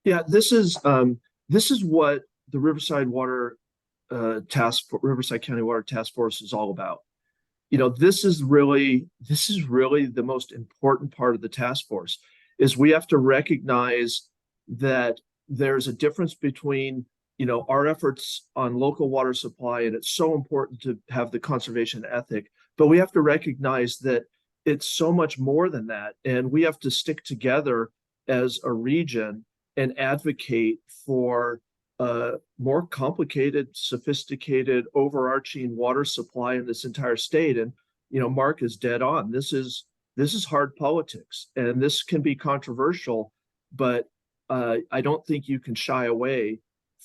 B: Yeah, this is what the Riverside Riverside County Water Task Force is all about. You know, this is really the most important part of the task force, is we have to recognize that there's a difference between, you know, our efforts on local water supply, and it's so important to have the conservation ethic, but we have to recognize that it's so much more than that. And we have to stick together as a region and advocate for a more complicated, sophisticated, overarching water supply in this entire state. And, you know, Mark is dead on. This is hard politics, and this can be controversial, but I don't think you can shy away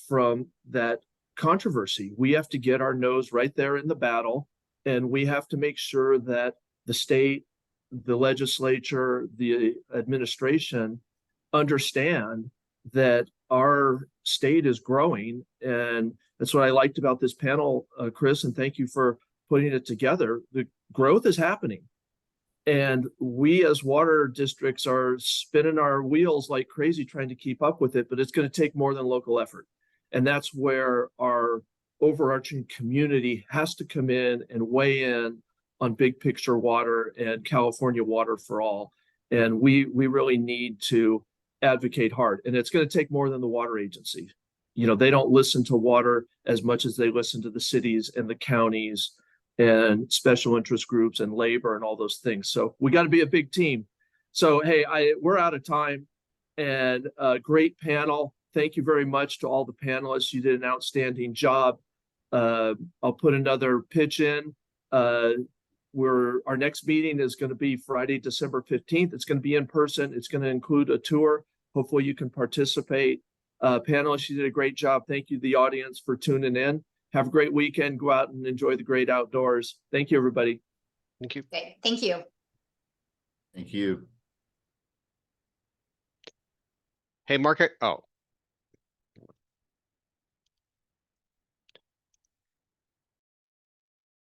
B: from that controversy. We have to get our nose right there in the battle, and we have to make sure that the state, the legislature, the administration understand that our state is growing. And that's what I liked about this panel, Chris, and thank you for putting it together. The growth is happening, and we as water districts are spinning our wheels like crazy trying to keep up with it, but it's going to take more than local effort. And that's where our overarching community has to come in and weigh in on big picture water and California water for all. And we really need to advocate hard. And it's going to take more than the water agency. You know, they don't listen to water as much as they listen to the cities and the counties and special interest groups and labor and all those things. So we got to be a big team. So, hey, we're out of time, and a great panel. Thank you very much to all the panelists. You did an outstanding job. I'll put another pitch in. Our next meeting is going to be Friday, December 15th. It's going to be in person. It's going to include a tour. Hopefully you can participate. Panelists, you did a great job. Thank you, the audience, for tuning in. Have a great weekend. Go out and enjoy the great outdoors. Thank you, everybody.
C: Thank you.
F: Okay, thank you.
E: Thank you.
C: Hey, Mark. Oh.